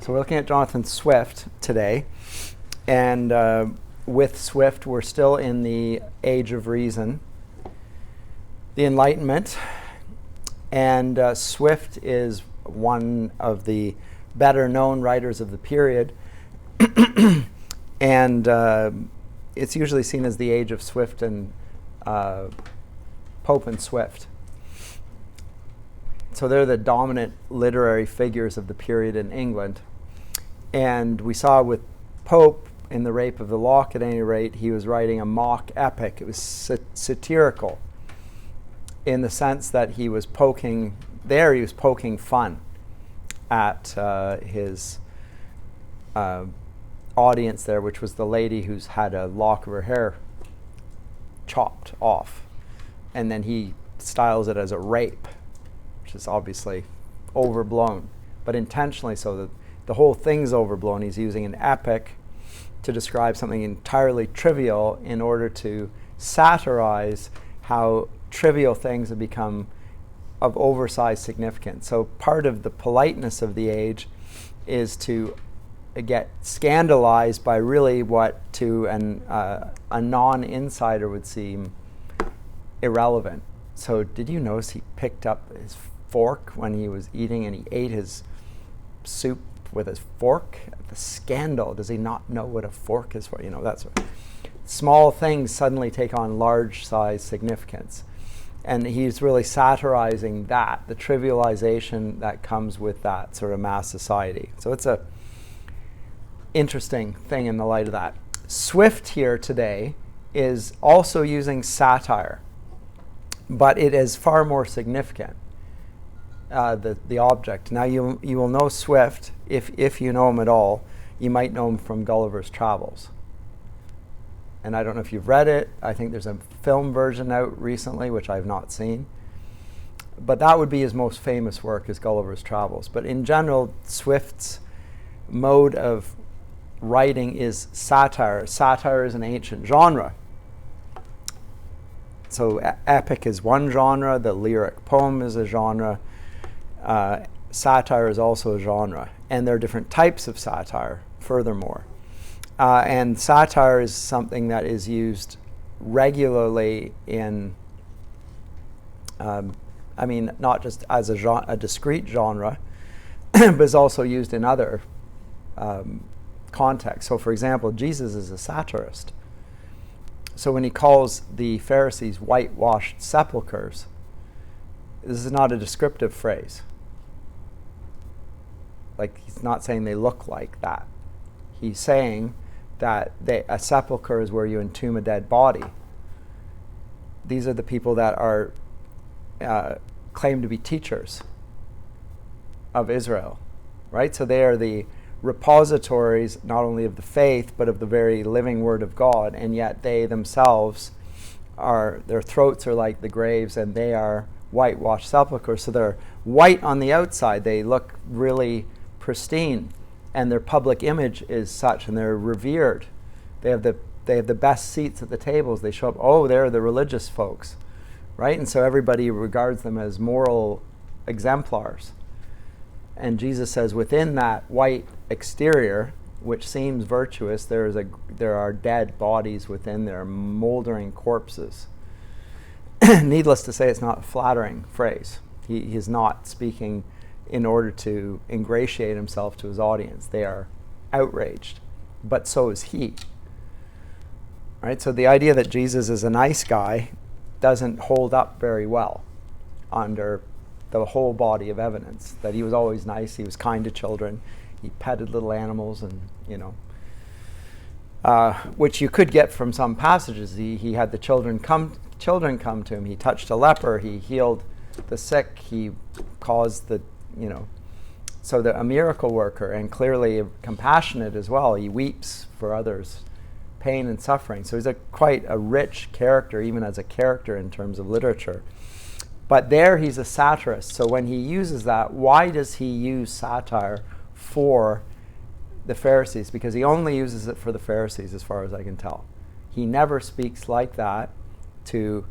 So we're looking at Jonathan Swift today, and with Swift we're still in the age of reason, the Enlightenment, and Swift is one of the better known writers of the period, and it's usually seen as the age of Swift and Pope and Swift. So they're the dominant literary figures of the period in England. And we saw with Pope, in The Rape of the Lock at any rate, he was writing a mock epic. It was satirical in the sense that he was poking fun at his audience there, which was the lady who's had a lock of her hair chopped off. And then he styles it as a rape, which is obviously overblown, but intentionally so. That the whole thing's overblown. He's using an epic to describe something entirely trivial in order to satirize how trivial things have become of oversized significance. So part of the politeness of the age is to get scandalized by really what to a non-insider would seem irrelevant. So did you notice he picked up his fork when he was eating, and he ate his soup with his fork? The scandal. Does he not know what a fork is for? You know, that's what, small things suddenly take on large size significance. And he's really satirizing that, the trivialization that comes with that sort of mass society. So it's a interesting thing in the light of that. Swift here today is also using satire, but it is far more significant. The object. Now you will know Swift, if you know him at all. You might know him from Gulliver's Travels. And I don't know if you've read it. I think there's a film version out recently, which I've not seen. But that would be his most famous work, is Gulliver's Travels. But in general, Swift's mode of writing is satire. Satire is an ancient genre. So epic is one genre, the lyric poem is a genre. Satire is also a genre, and there are different types of satire, furthermore. And satire is something that is used regularly in, not just as a discrete genre, but is also used in other contexts. So, for example, Jesus is a satirist. So when he calls the Pharisees whitewashed sepulchres, this is not a descriptive phrase. Like, he's not saying they look like that. He's saying that a sepulcher is where you entomb a dead body. These are the people that are claimed to be teachers of Israel, right? So they are the repositories not only of the faith, but of the very living word of God, and yet they themselves their throats are like the graves, and they are whitewashed sepulchres. So they're white on the outside. They look really pristine, and their public image is such, and they're revered. They have the best seats at the tables. They show up, oh, they're the religious folks, right? And so everybody regards them as moral exemplars. And Jesus says, within that white exterior, which seems virtuous, there are dead bodies within there, moldering corpses. Needless to say, it's not a flattering phrase. He is not speaking in order to ingratiate himself to his audience. They are outraged, but so is he. Right? So the idea that Jesus is a nice guy doesn't hold up very well under the whole body of evidence. That he was always nice, he was kind to children, he petted little animals, and which you could get from some passages. He had the children come to him. He touched a leper. He healed the sick. He caused so a miracle worker, and clearly compassionate as well. He weeps for others' pain and suffering. So he's quite a rich character, even as a character in terms of literature. But there he's a satirist. So when he uses that, why does he use satire for the Pharisees? Because he only uses it for the Pharisees, as far as I can tell. He never speaks like that to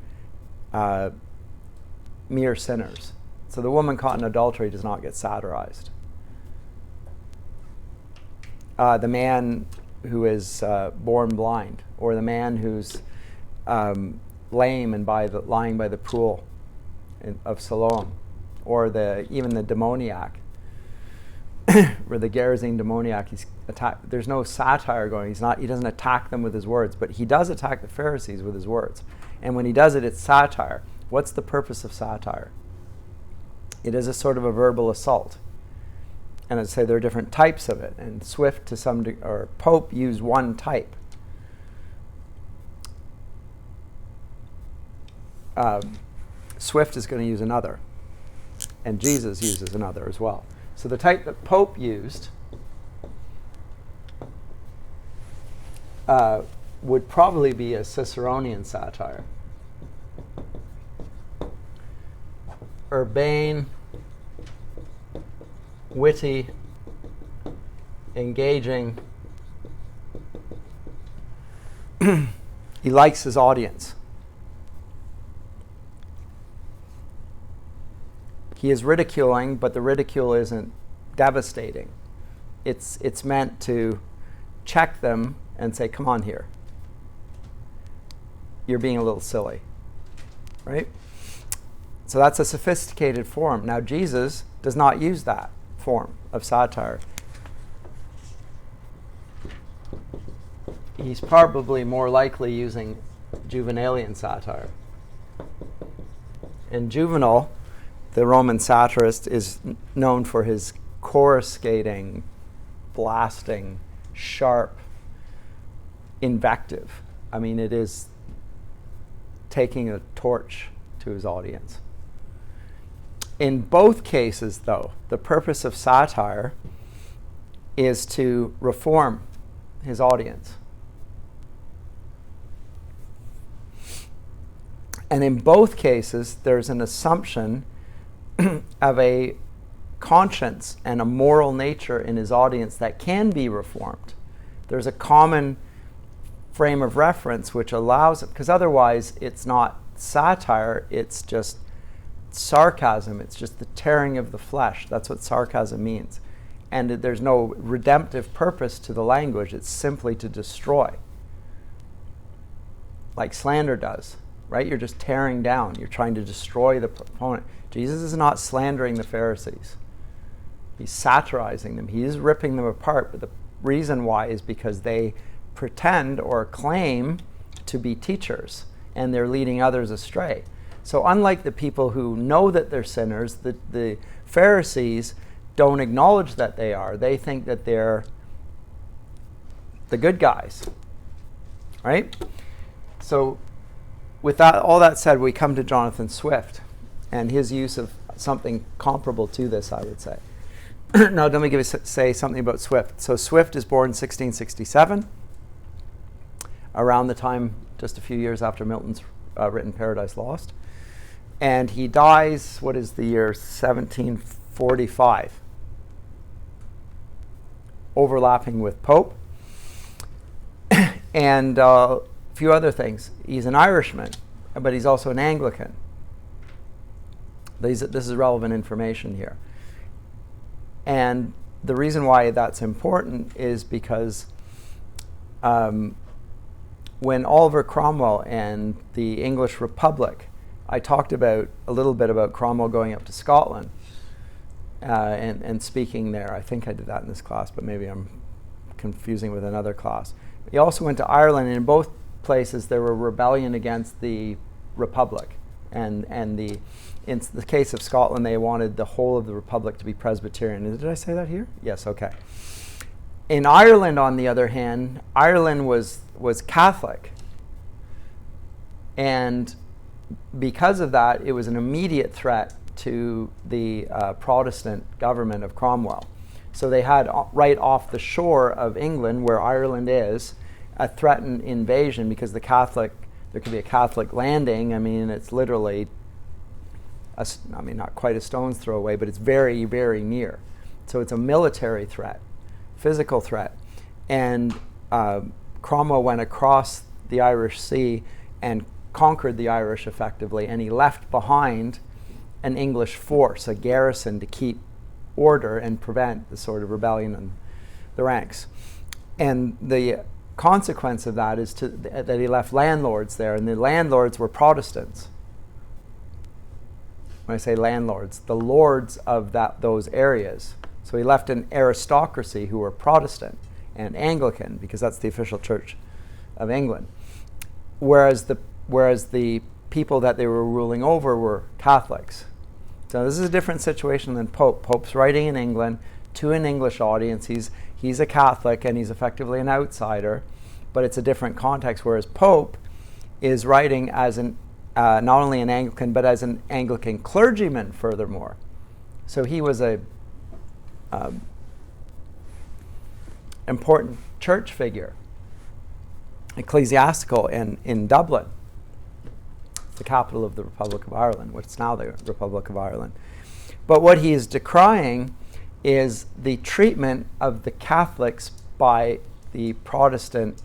mere sinners. So the woman caught in adultery does not get satirized. the man who is born blind, or the man who's lame and lying by the pool of Siloam, or even the demoniac, or the Gerasene demoniac. He's attacked. There's no satire going. He doesn't attack them with his words, but he does attack the Pharisees with his words. And when he does it, it's satire. What's the purpose of satire? It is a sort of a verbal assault. And I'd say there are different types of it. And Swift, or Pope, used one type. Swift is going to use another. And Jesus uses another as well. So the type that Pope used would probably be a Ciceronian satire. Urbane, witty, engaging. He likes his audience. He is ridiculing, but the ridicule isn't devastating. It's meant to check them and say, come on here. You're being a little silly. Right? So that's a sophisticated form. Now, Jesus does not use that form of satire. He's probably more likely using Juvenalian satire. And Juvenal, the Roman satirist, is known for his coruscating, blasting, sharp invective. I mean, it is taking a torch to his audience. In both cases, though, the purpose of satire is to reform his audience. And in both cases, there's an assumption of a conscience and a moral nature in his audience that can be reformed. There's a common frame of reference which allows it, because otherwise it's not satire, it's just sarcasm. It's just the tearing of the flesh. That's what sarcasm means. And there's no redemptive purpose to the language. It's simply to destroy, like slander does, right? You're just tearing down. You're trying to destroy the opponent. Jesus is not slandering the Pharisees. He's satirizing them. He is ripping them apart, but the reason why is because they pretend or claim to be teachers, and they're leading others astray. So unlike the people who know that they're sinners, the Pharisees don't acknowledge that they are. They think that they're the good guys, right? So with that, all that said, we come to Jonathan Swift and his use of something comparable to this, I would say. Now, let me say something about Swift. So Swift is born 1667, around the time, just a few years after Milton's written Paradise Lost. And he dies, what is the year? 1745. Overlapping with Pope. And a few other things. He's an Irishman, but he's also an Anglican. This is relevant information here. And the reason why that's important is because when Oliver Cromwell and the English Republic, I talked a little bit about Cromwell going up to Scotland and speaking there. I think I did that in this class, but maybe I'm confusing with another class. He also went to Ireland, and in both places there were rebellion against the Republic. In the case of Scotland, they wanted the whole of the Republic to be Presbyterian. Did I say that here? Yes, okay. In Ireland, on the other hand, Ireland was Catholic. And because of that, it was an immediate threat to the Protestant government of Cromwell. So they had, right off the shore of England, where Ireland is, a threatened invasion because there could be a Catholic landing. I mean, it's literally, not quite a stone's throw away, but it's very, very near. So it's a military threat, physical threat. And Cromwell went across the Irish Sea and conquered the Irish effectively, and he left behind an English force, a garrison, to keep order and prevent the sort of rebellion the ranks. And the consequence of that is that he left landlords there, and the landlords were Protestants. When I say landlords, the lords of those areas. So he left an aristocracy who were Protestant and Anglican, because that's the official church of England. Whereas the people that they were ruling over were Catholics. So this is a different situation than Pope. Pope's writing in England to an English audience. He's a Catholic and he's effectively an outsider, but it's a different context, whereas Pope is writing as not only an Anglican, but as an Anglican clergyman furthermore. So he was a important church figure, ecclesiastical in Dublin, the capital of the Republic of Ireland, what's now the Republic of Ireland. But what he is decrying is the treatment of the Catholics by the Protestant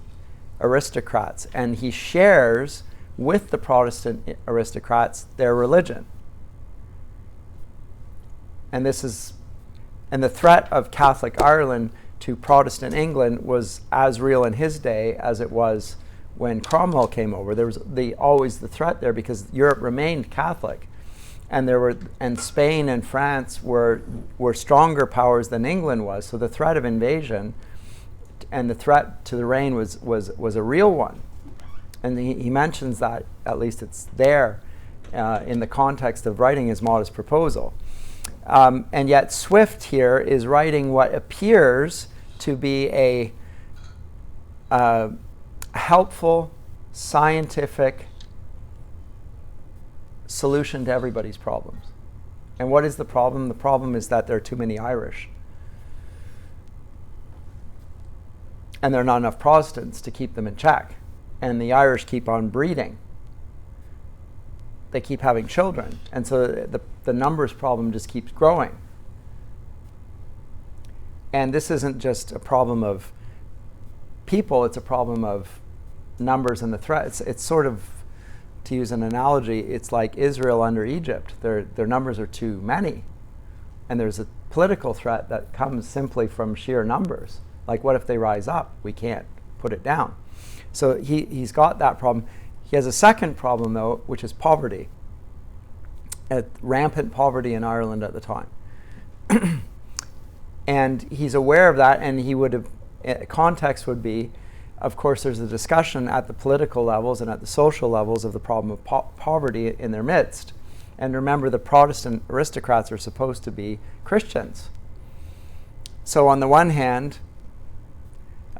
aristocrats, and he shares with the Protestant aristocrats their religion. And the threat of Catholic Ireland to Protestant England was as real in his day as it was when Cromwell came over. There was always the threat there because Europe remained Catholic, and Spain and France were stronger powers than England was. So the threat of invasion and the threat to the reign was a real one. And he mentions that, at least it's there in the context of writing his modest proposal. And yet Swift here is writing what appears to be a helpful, scientific solution to everybody's problems. And what is the problem? The problem is that there are too many Irish. And there are not enough Protestants to keep them in check. And the Irish keep on breeding. They keep having children. And so the numbers problem just keeps growing. And this isn't just a problem of people, it's a problem of numbers and the threat. It's sort of, to use an analogy, it's like Israel under Egypt. Their numbers are too many. And there's a political threat that comes simply from sheer numbers. Like, what if they rise up? We can't put it down. So he's got that problem. He has a second problem, though, which is poverty. Rampant poverty in Ireland at the time. And he's aware of that, and he would have, context would be, of course, there's a discussion at the political levels and at the social levels of the problem of poverty in their midst. And remember, the Protestant aristocrats are supposed to be Christians. So on the one hand,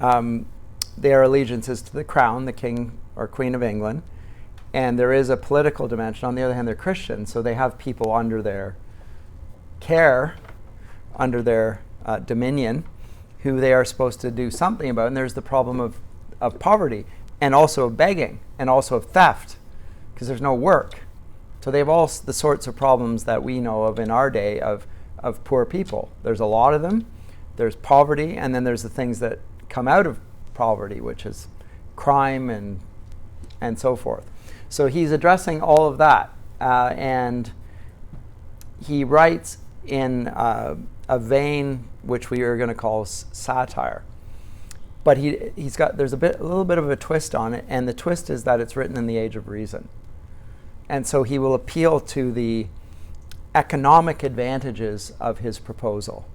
their allegiance is to the crown, the king or queen of England, and there is a political dimension. On the other hand, they're Christians, so they have people under their care, under their dominion, who they are supposed to do something about. And there's the problem of poverty, and also of begging, and also of theft, because there's no work. So they have all the sorts of problems that we know of in our day of poor people. There's a lot of them. There's poverty, and then there's the things that come out of poverty, which is crime and so forth. So he's addressing all of that, and he writes in a vein which we are going to call satire. But there's a little bit of a twist on it, and the twist is that it's written in the age of reason. And so he will appeal to the economic advantages of his proposal.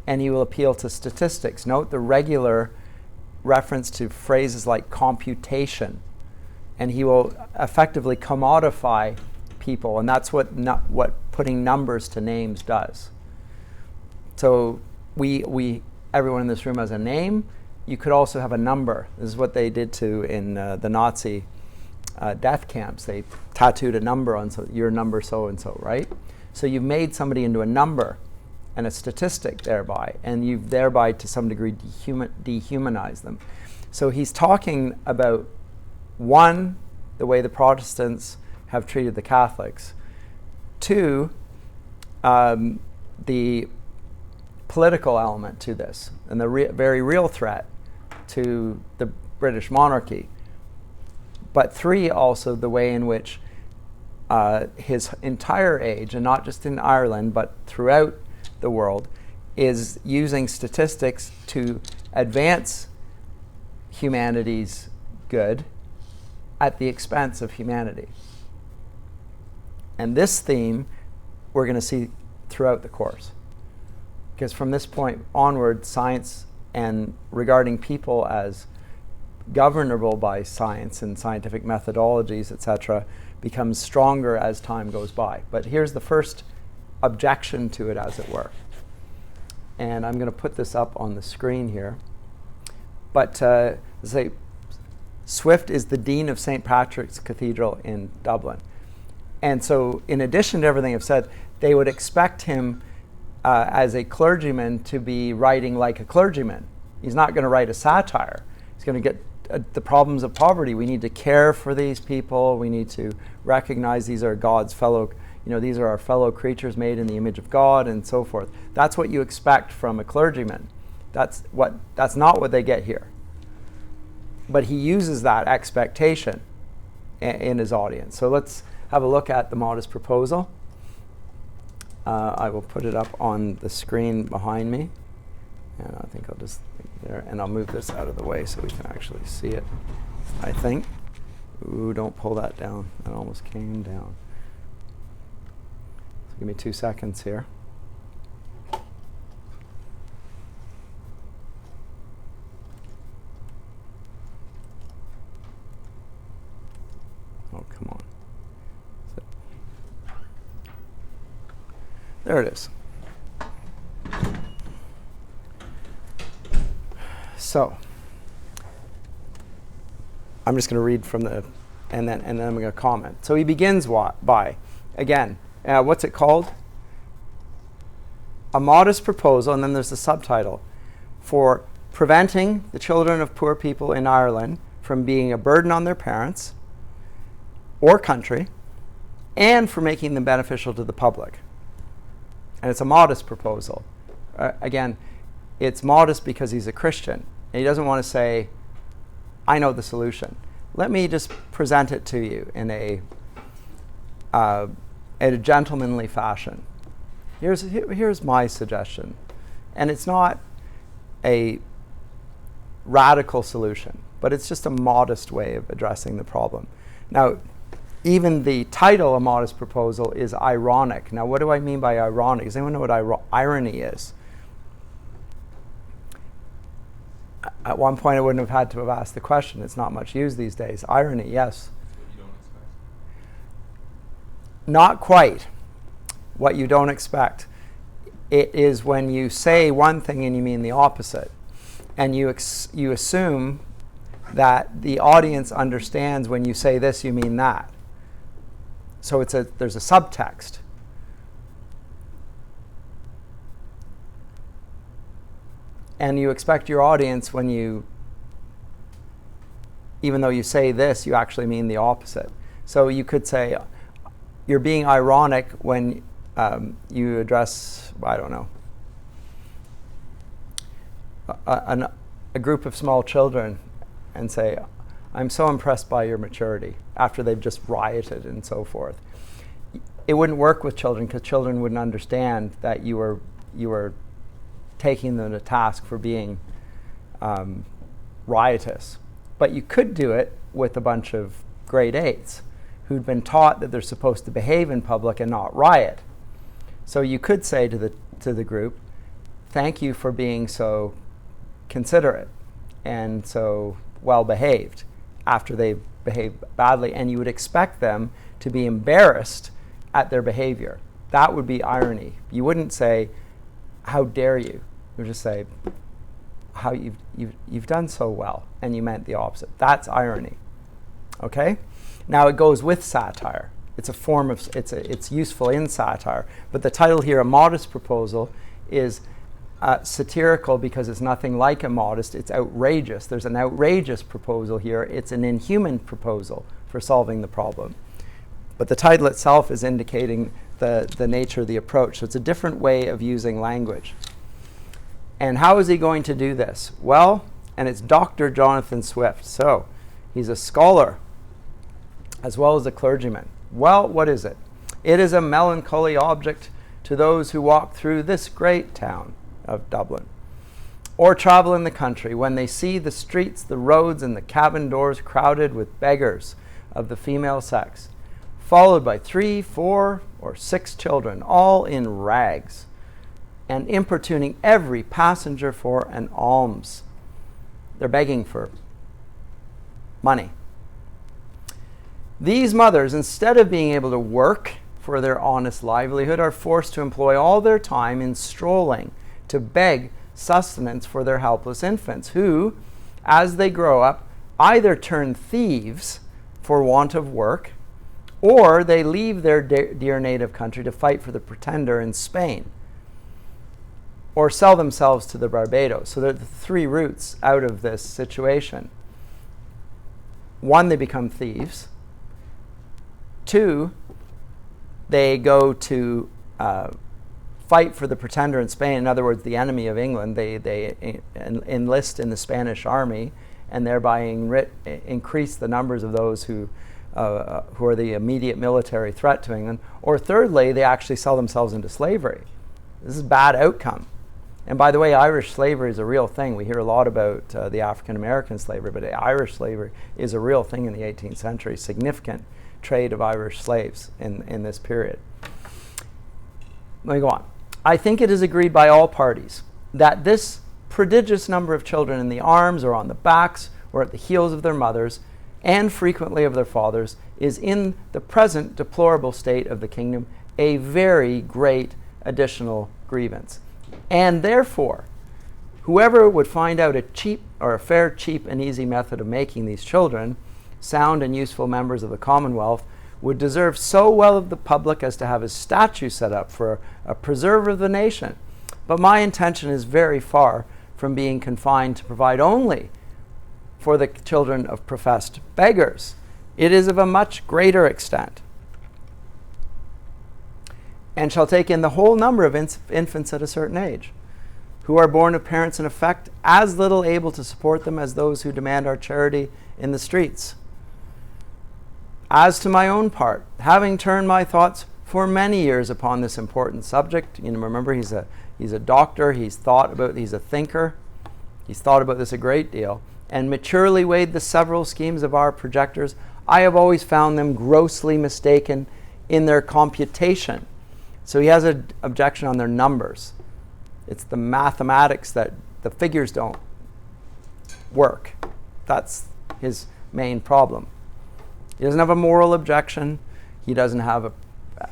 And he will appeal to statistics. Note the regular reference to phrases like computation. And he will effectively commodify people, and that's what putting numbers to names does. So everyone in this room has a name. You could also have a number. This is what they did in the Nazi death camps. They tattooed a number on your number so-and-so, right? So you've made somebody into a number and a statistic thereby, and you've thereby to some degree dehumanized them. So he's talking about, one, the way the Protestants have treated the Catholics. Two, the political element to this, and the very real threat to the British monarchy. But three, also the way in which his entire age, and not just in Ireland, but throughout the world, is using statistics to advance humanity's good at the expense of humanity. And this theme we're going to see throughout the course. Because from this point onward, science and regarding people as governable by science and scientific methodologies, etc., becomes stronger as time goes by. But here's the first objection to it, as it were. And I'm going to put this up on the screen here. But say, Swift is the Dean of St. Patrick's Cathedral in Dublin. And so in addition to everything I've said, they would expect him as a clergyman to be writing like a clergyman. He's not going to write a satire. He's going to get the problems of poverty. We need to care for these people. We need to recognize these are God's fellow, these are our fellow creatures made in the image of God, and so forth. That's what you expect from a clergyman. That's not what they get here. But he uses that expectation in his audience. So let's have a look at the modest proposal. I will put it up on the screen behind me. And I think I'll just there, and I'll move this out of the way so we can actually see it, I think. Ooh, don't pull that down. That almost came down. So give me 2 seconds here. Oh, come on. There it is. So, I'm just going to read from the, and then I'm going to comment. So he begins by, again, what's it called? A modest proposal, and then there's the subtitle, for preventing the children of poor people in Ireland from being a burden on their parents or country, and for making them beneficial to the public. And it's a modest proposal. Again, it's modest because he's a Christian. And he doesn't want to say, I know the solution. Let me just present it to you in a gentlemanly fashion. Here's my suggestion. And it's not a radical solution, but it's just a modest way of addressing the problem. Now, even the title, A Modest Proposal, is ironic. Now, what do I mean by ironic? Does anyone know what irony is? At one point, I wouldn't have had to have asked the question. It's not much used these days. Irony, yes. What you don't expect. Not quite what you don't expect. It is when you say one thing and you mean the opposite. And you assume that the audience understands when you say this, you mean that. So there's a subtext. And you expect your audience even though you say this, you actually mean the opposite. So you could say, you're being ironic when you address, I don't know, a group of small children and say, I'm so impressed by your maturity, after they've just rioted and so forth. It wouldn't work with children because children wouldn't understand that you were taking them to task for being riotous. But you could do it with a bunch of grade 8s who'd been taught that they're supposed to behave in public and not riot. So you could say to the group, thank you for being so considerate and so well behaved after they behaved badly, and you would expect them to be embarrassed at their behavior. That would be irony. You wouldn't say, how dare you? You would just say, how you've done so well, and you meant the opposite. That's irony. Okay? Now it goes with satire. It's a form of, it's useful in satire. But the title here, A Modest Proposal, is satirical because it's nothing like a modest. It's outrageous. There's an outrageous proposal here. It's an inhuman proposal for solving the problem. But the title itself is indicating the nature of the approach. So it's a different way of using language. And how is he going to do this? Well, and it's Dr. Jonathan Swift. So he's a scholar as well as a clergyman. Well, what is it? It is a melancholy object to those who walk through this great town. of Dublin. Or travel in the country, when they see the streets, the roads, and the cabin doors crowded with beggars of the female sex, followed by 3, 4, or 6 children, all in rags, and importuning every passenger for an alms. They're begging for money. These mothers, instead of being able to work for their honest livelihood, are forced to employ all their time in strolling to beg sustenance for their helpless infants, who, as they grow up, either turn thieves for want of work, or they leave their dear native country to fight for the pretender in Spain, or sell themselves to the Barbados. So there are the 3 routes out of this situation. 1, they become thieves. 2, they go to fight for the pretender in Spain, in other words, the enemy of England. They enlist in the Spanish army and thereby increase the numbers of those who are the immediate military threat to England. Or thirdly, they actually sell themselves into slavery. This is a bad outcome. And by the way, Irish slavery is a real thing. We hear a lot about the African-American slavery, but Irish slavery is a real thing in the 18th century. Significant trade of Irish slaves in this period. Let me go on. I think it is agreed by all parties that this prodigious number of children in the arms or on the backs or at the heels of their mothers, and frequently of their fathers, is in the present deplorable state of the kingdom a very great additional grievance. And therefore, whoever would find out a cheap or a fair, cheap, and easy method of making these children sound and useful members of the Commonwealth would deserve so well of the public as to have a statue set up for a preserver of the nation. But my intention is very far from being confined to provide only for the children of professed beggars. It is of a much greater extent, and shall take in the whole number of infants at a certain age, who are born of parents in effect as little able to support them as those who demand our charity in the streets. As to my own part, having turned my thoughts for many years upon this important subject, remember he's a doctor, he's a thinker, he's thought about this a great deal, and maturely weighed the several schemes of our projectors, I have always found them grossly mistaken in their computation. So he has an objection on their numbers. It's the mathematics that the figures don't work. That's his main problem. He doesn't have a moral objection. He doesn't have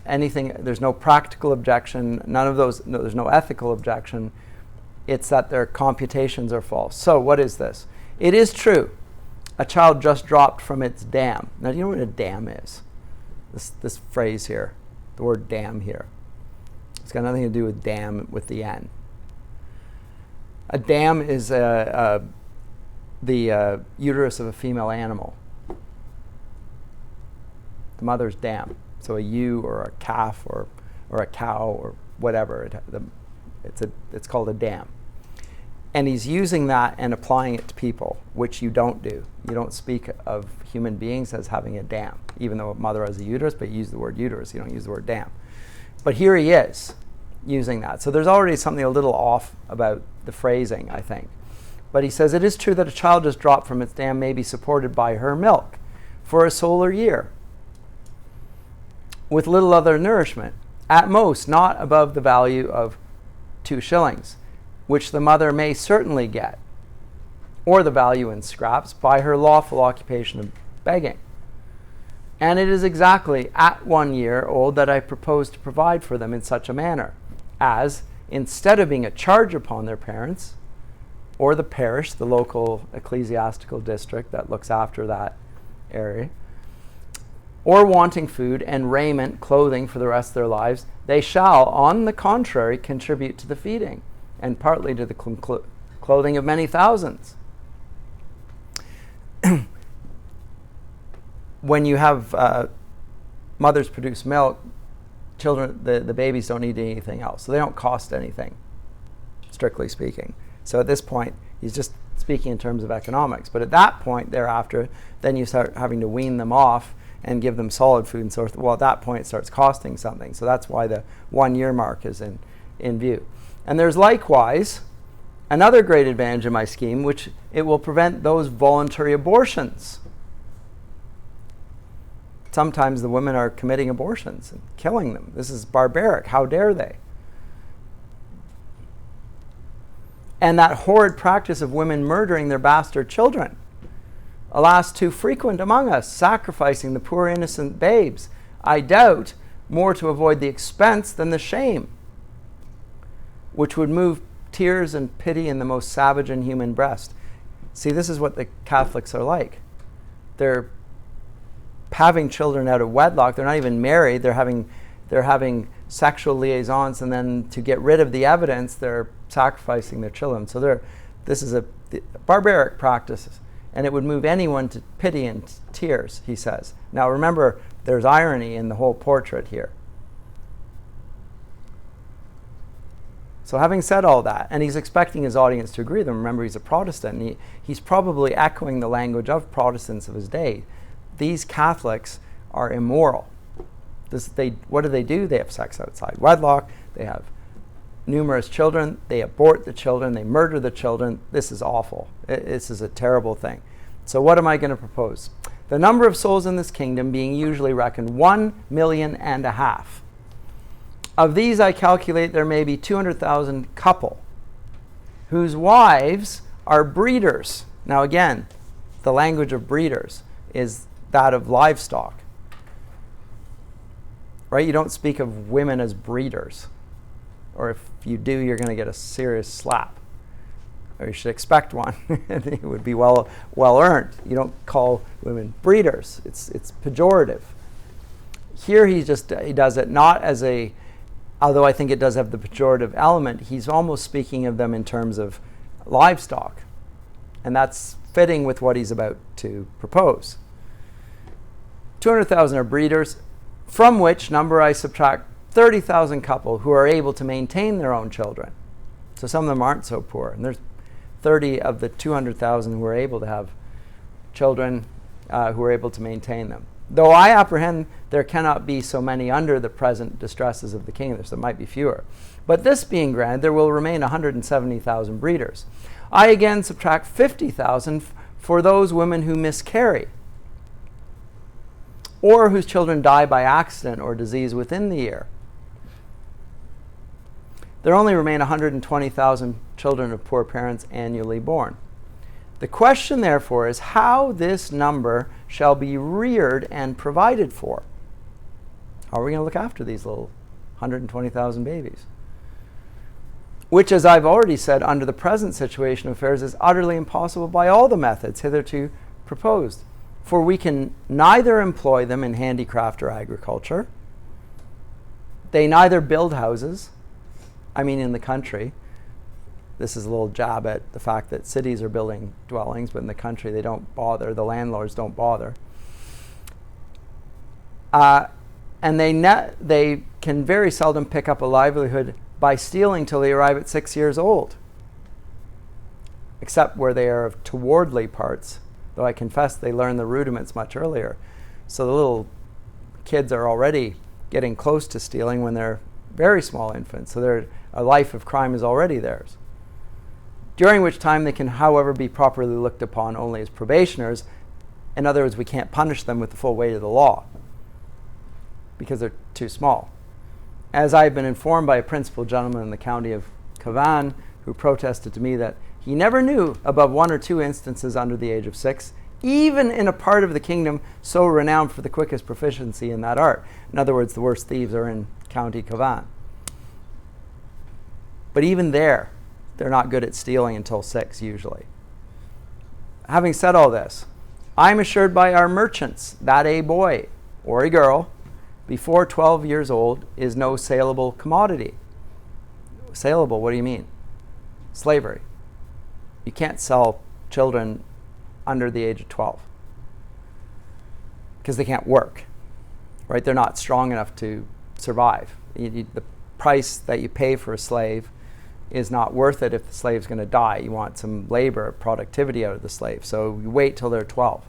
anything. There's no practical objection. None of those. No, there's no ethical objection. It's that their computations are false. So what is this? It is true. A child just dropped from its dam. Now, do you know what a dam is? This phrase here, the word dam here. It's got nothing to do with dam with the N. A dam is the uterus of a female animal. The mother's dam. So a ewe or a calf or a cow or whatever, it's called a dam. And he's using that and applying it to people, which you don't do. You don't speak of human beings as having a dam, even though a mother has a uterus, but you use the word uterus, you don't use the word dam. But here he is using that. So there's already something a little off about the phrasing, I think. But he says, it is true that a child just dropped from its dam may be supported by her milk for a solar year, with little other nourishment, at most not above the value of 2 shillings, which the mother may certainly get, or the value in scraps, by her lawful occupation of begging. And it is exactly at 1 year old that I propose to provide for them in such a manner, as, instead of being a charge upon their parents, or the parish, the local ecclesiastical district that looks after that area, or wanting food and raiment, clothing for the rest of their lives, they shall, on the contrary, contribute to the feeding, and partly to the clothing of many thousands. When you have mothers produce milk, children, the babies don't need anything else. So they don't cost anything, strictly speaking. So at this point, he's just speaking in terms of economics. But at that point thereafter, then you start having to wean them off and give them solid food and so forth. Well, at that point, it starts costing something. So that's why the 1 year mark is in view. And there's likewise another great advantage of my scheme, which it will prevent those voluntary abortions. Sometimes the women are committing abortions and killing them. This is barbaric. How dare they? And that horrid practice of women murdering their bastard children. Alas, too frequent among us, sacrificing the poor innocent babes. I doubt more to avoid the expense than the shame, which would move tears and pity in the most savage and human breast. See, this is what the Catholics are like. They're having children out of wedlock. They're not even married. They're having sexual liaisons, and then to get rid of the evidence, they're sacrificing their children. So this is a barbaric practice, and it would move anyone to pity and tears, he says. Now remember, there's irony in the whole portrait here. So having said all that, and he's expecting his audience to agree with him, remember he's a Protestant, and he's probably echoing the language of Protestants of his day. These Catholics are immoral. What do? They have sex outside wedlock, they have numerous children, they abort the children, they murder the children. This is awful. This is a terrible thing. So what am I going to propose? The number of souls in this kingdom being usually reckoned 1.5 million. Of these I calculate there may be 200,000 couple whose wives are breeders. Now again, the language of breeders is that of livestock. Right? You don't speak of women as breeders. Or if you do, you're going to get a serious slap. Or you should expect one. It would be well earned. You don't call women breeders. It's pejorative. Here he does it not as a, although I think it does have the pejorative element, he's almost speaking of them in terms of livestock. And that's fitting with what he's about to propose. 200,000 are breeders, from which number I subtract 30,000 couple who are able to maintain their own children. So some of them aren't so poor. And there's 30 of the 200,000 who are able to have children who are able to maintain them. Though I apprehend there cannot be so many under the present distresses of the kingdom, so there might be fewer. But this being granted, there will remain 170,000 breeders. I again subtract 50,000 for those women who miscarry, or whose children die by accident or disease within the year. There only remain 120,000 children of poor parents annually born. The question, therefore, is how this number shall be reared and provided for. How are we going to look after these little 120,000 babies? Which, as I've already said, under the present situation of affairs is utterly impossible by all the methods hitherto proposed. For we can neither employ them in handicraft or agriculture. They neither build houses. I mean, in the country. This is a little jab at the fact that cities are building dwellings, but in the country they don't bother. The landlords don't bother. And they can very seldom pick up a livelihood by stealing till they arrive at 6 years old, except where they are of towardly parts, though I confess they learn the rudiments much earlier. So the little kids are already getting close to stealing when they're very small infants, so a life of crime is already theirs. During which time they can, however, be properly looked upon only as probationers. In other words, we can't punish them with the full weight of the law because they're too small. As I have been informed by a principal gentleman in the county of Cavan, who protested to me that he never knew above 1 or 2 instances under the age of 6, even in a part of the kingdom so renowned for the quickest proficiency in that art. In other words, the worst thieves are in County Cavan. But even there, they're not good at stealing until 6 usually. Having said all this, I'm assured by our merchants that a boy or a girl before 12 years old is no saleable commodity. Saleable, what do you mean? Slavery. You can't sell children under the age of 12 because they can't work, right? They're not strong enough to survive. The price that you pay for a slave is not worth it if the slave's going to die. You want some labor, productivity out of the slave. So you wait till they're 12.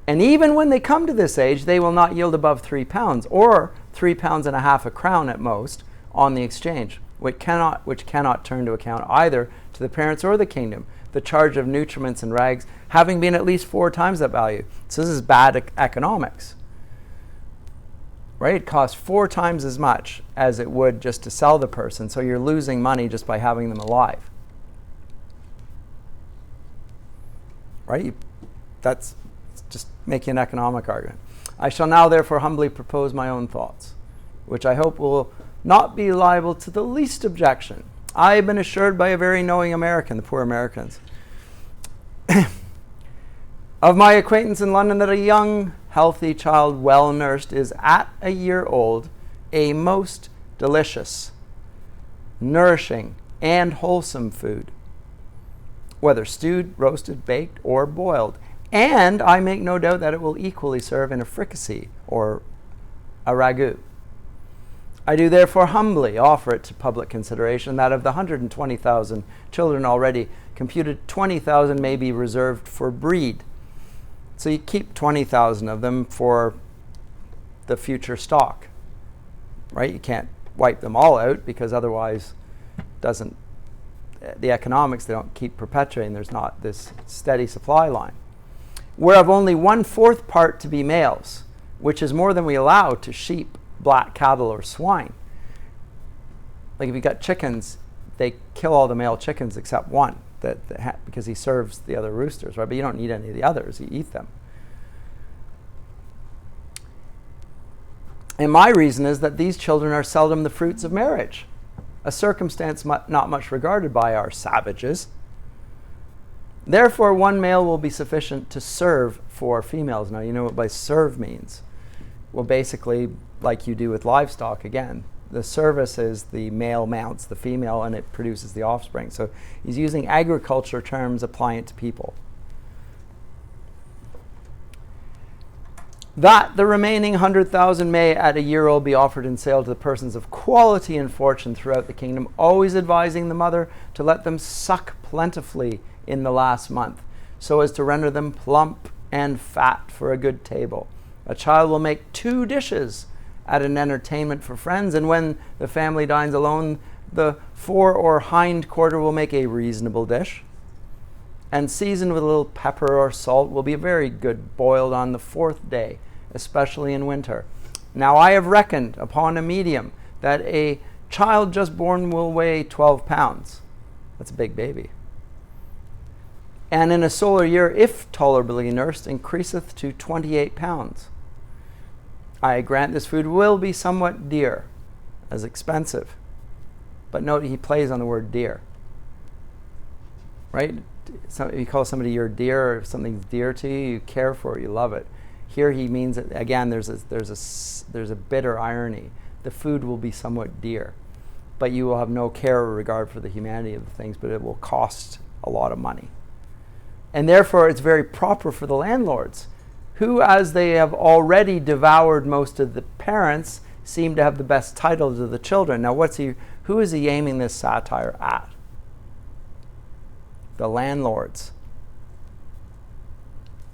And even when they come to this age, they will not yield above 3 pounds, or 3.5 pounds a crown at most on the exchange. which cannot turn to account either to the parents or the kingdom, the charge of nutriments and rags having been at least 4 times that value. So this is bad economics. Right? It costs 4 times as much as it would just to sell the person. So you're losing money just by having them alive. Right? That's just making an economic argument. I shall now therefore humbly propose my own thoughts, which I hope will not be liable to the least objection. I have been assured by a very knowing American, the poor Americans, of my acquaintance in London, that a young, healthy child, well nursed, is at a year old a most delicious, nourishing, and wholesome food, whether stewed, roasted, baked, or boiled. And I make no doubt that it will equally serve in a fricassee or a ragout. I do therefore humbly offer it to public consideration that of the 120,000 children already computed, 20,000 may be reserved for breed. So you keep 20,000 of them for the future stock, right? You can't wipe them all out because otherwise the economics, they don't keep perpetuating. There's not this steady supply line. Whereof only 1/4 part to be males, which is more than we allow to sheep, black cattle, or swine. Like if you got chickens, they kill all the male chickens except one because he serves the other roosters, right? But you don't need any of the others. You eat them. And my reason is that these children are seldom the fruits of marriage, a circumstance not much regarded by our savages. Therefore, 1 male will be sufficient to serve 4 females. Now, you know what by serve means. Well, basically, like you do with livestock, again, the service is the male mounts the female and it produces the offspring. So he's using agriculture terms, applying it to people. That the remaining 100,000 may at a year old be offered in sale to the persons of quality and fortune throughout the kingdom, always advising the mother to let them suck plentifully in the last month, so as to render them plump and fat for a good table. A child will make 2 dishes at an entertainment for friends, and when the family dines alone, the fore or hind quarter will make a reasonable dish, and seasoned with a little pepper or salt will be very good boiled on the 4th day, especially in winter. Now I have reckoned upon a medium that a child just born will weigh 12 pounds. That's a big baby. And in a solar year, if tolerably nursed, increaseth to 28 pounds. I grant this food will be somewhat dear, as expensive. But note he plays on the word dear. Right? So if you call somebody your dear, or if something's dear to you, you care for it, you love it. Here he means that, again, there's a bitter irony. The food will be somewhat dear, but you will have no care or regard for the humanity of the things, but it will cost a lot of money. And therefore it's very proper for the landlords, who, as they have already devoured most of the parents, seem to have the best title to the children. Now who is he aiming this satire at? The landlords,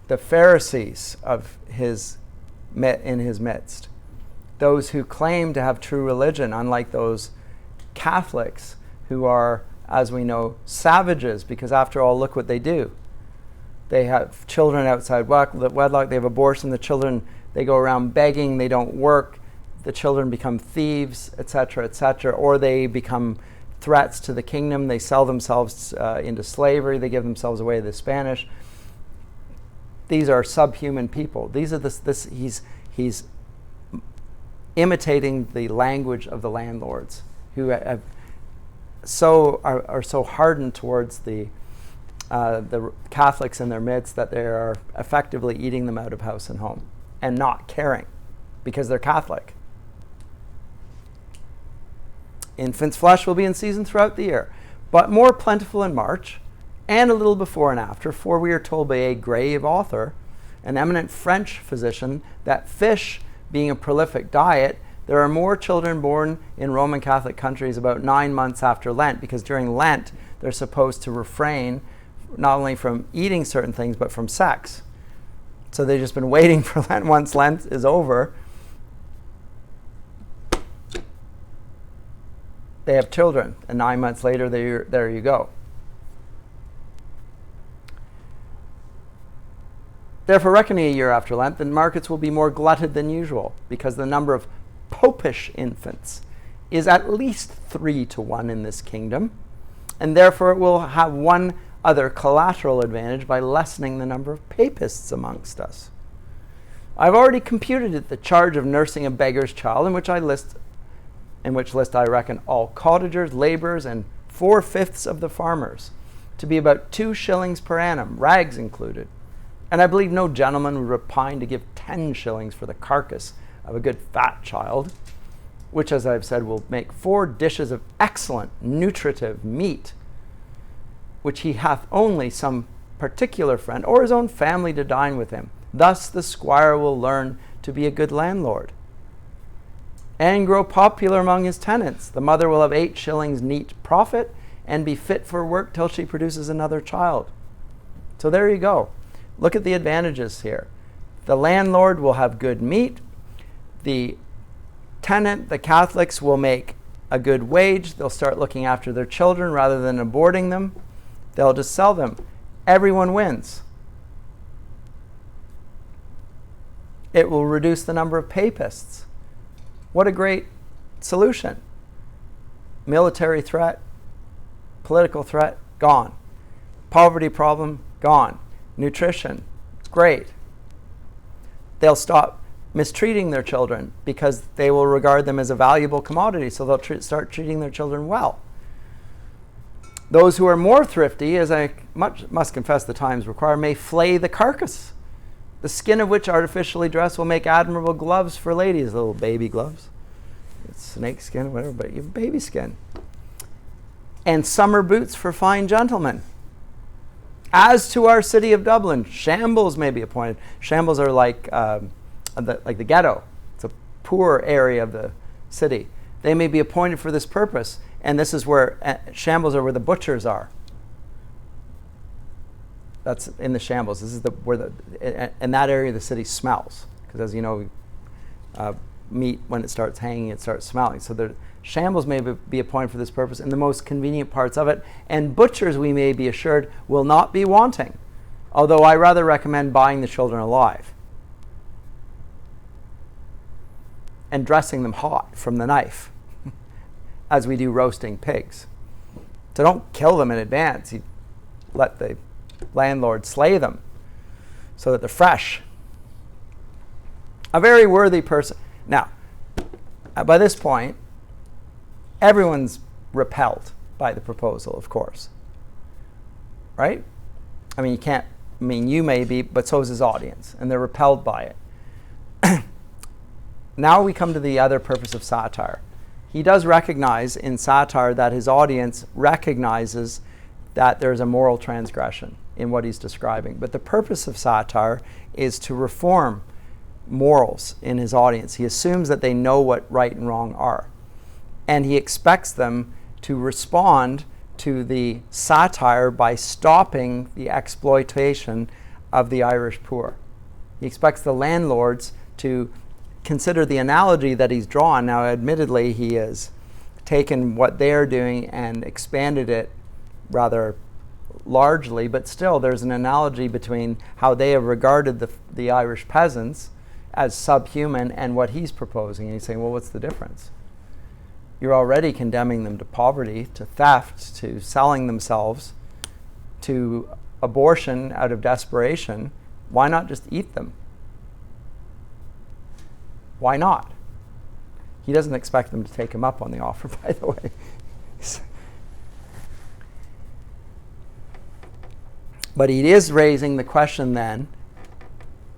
the Pharisees in his midst, those who claim to have true religion, unlike those Catholics who are, as we know, savages, because after all, look what they do. They have children outside wedlock, they have abortion, the children, they go around begging, they don't work, the children become thieves, etc., etc., or they become threats to the kingdom, they sell themselves into slavery, they give themselves away to the Spanish. These are subhuman people. These are he's imitating the language of the landlords, who are so hardened towards the Catholics in their midst that they are effectively eating them out of house and home and not caring because they're Catholic. Infant's flesh will be in season throughout the year, but more plentiful in March and a little before and after, for we are told by a grave author, an eminent French physician, that fish being a prolific diet, there are more children born in Roman Catholic countries about 9 months after Lent, because during Lent they're supposed to refrain not only from eating certain things but from sex. So they've just been waiting for Lent. Once Lent is over, They have children, and 9 months later, there you go. Therefore, reckoning a year after Lent, the markets will be more glutted than usual, because the number of popish infants is at least 3 to 1 in this kingdom, and therefore it will have one other collateral advantage by lessening the number of papists amongst us. I've already computed it, the charge of nursing a beggar's child, in which list I reckon all cottagers, labourers, and 4/5 of the farmers, to be about 2 shillings per annum, rags included. And I believe no gentleman would repine to give 10 shillings for the carcass of a good fat child, which, as I've said, will make 4 dishes of excellent nutritive meat, which he hath only some particular friend or his own family to dine with him. Thus the squire will learn to be a good landlord and grow popular among his tenants. The mother will have 8 shillings neat profit and be fit for work till she produces another child. So there you go. Look at the advantages here. The landlord will have good meat. The tenant, the Catholics, will make a good wage. They'll start looking after their children rather than aborting them. They'll just sell them. Everyone wins. It will reduce the number of papists. What a great solution. Military threat, political threat, gone. Poverty problem, gone. Nutrition, it's great. They'll stop mistreating their children because they will regard them as a valuable commodity, so they'll start treating their children well. Those who are more thrifty, as I must confess the times require, may flay the carcass, the skin of which artificially dressed will make admirable gloves for ladies, little baby gloves. It's snake skin, whatever, but you have baby skin. And summer boots for fine gentlemen. As to our city of Dublin, shambles may be appointed. Shambles are like the ghetto. It's a poor area of the city. They may be appointed for this purpose, and this is where shambles are where the butchers are. That's in the shambles. This is in that area the city smells, because as you know, meat when it starts hanging, it starts smelling. So the shambles may be appointed for this purpose in the most convenient parts of it, and butchers, we may be assured, will not be wanting, although I rather recommend buying the children alive and dressing them hot from the knife, as we do roasting pigs. So don't kill them in advance. You let the landlord slay them so that they're fresh. A very worthy person. Now, by this point, everyone's repelled by the proposal, of course. Right? I mean, you may be, but so is his audience, and they're repelled by it. Now we come to the other purpose of satire. He does recognize in satire that his audience recognizes that there's a moral transgression in what he's describing. But the purpose of satire is to reform morals in his audience. He assumes that they know what right and wrong are. And he expects them to respond to the satire by stopping the exploitation of the Irish poor. He expects the landlords to consider the analogy that he's drawn. Now, admittedly, he has taken what they're doing and expanded it rather largely, but still there's an analogy between how they have regarded the Irish peasants as subhuman and what he's proposing. And he's saying, well, what's the difference? You're already condemning them to poverty, to theft, to selling themselves, to abortion out of desperation. Why not just eat them? Why not? He doesn't expect them to take him up on the offer, by the way. But he is raising the question then,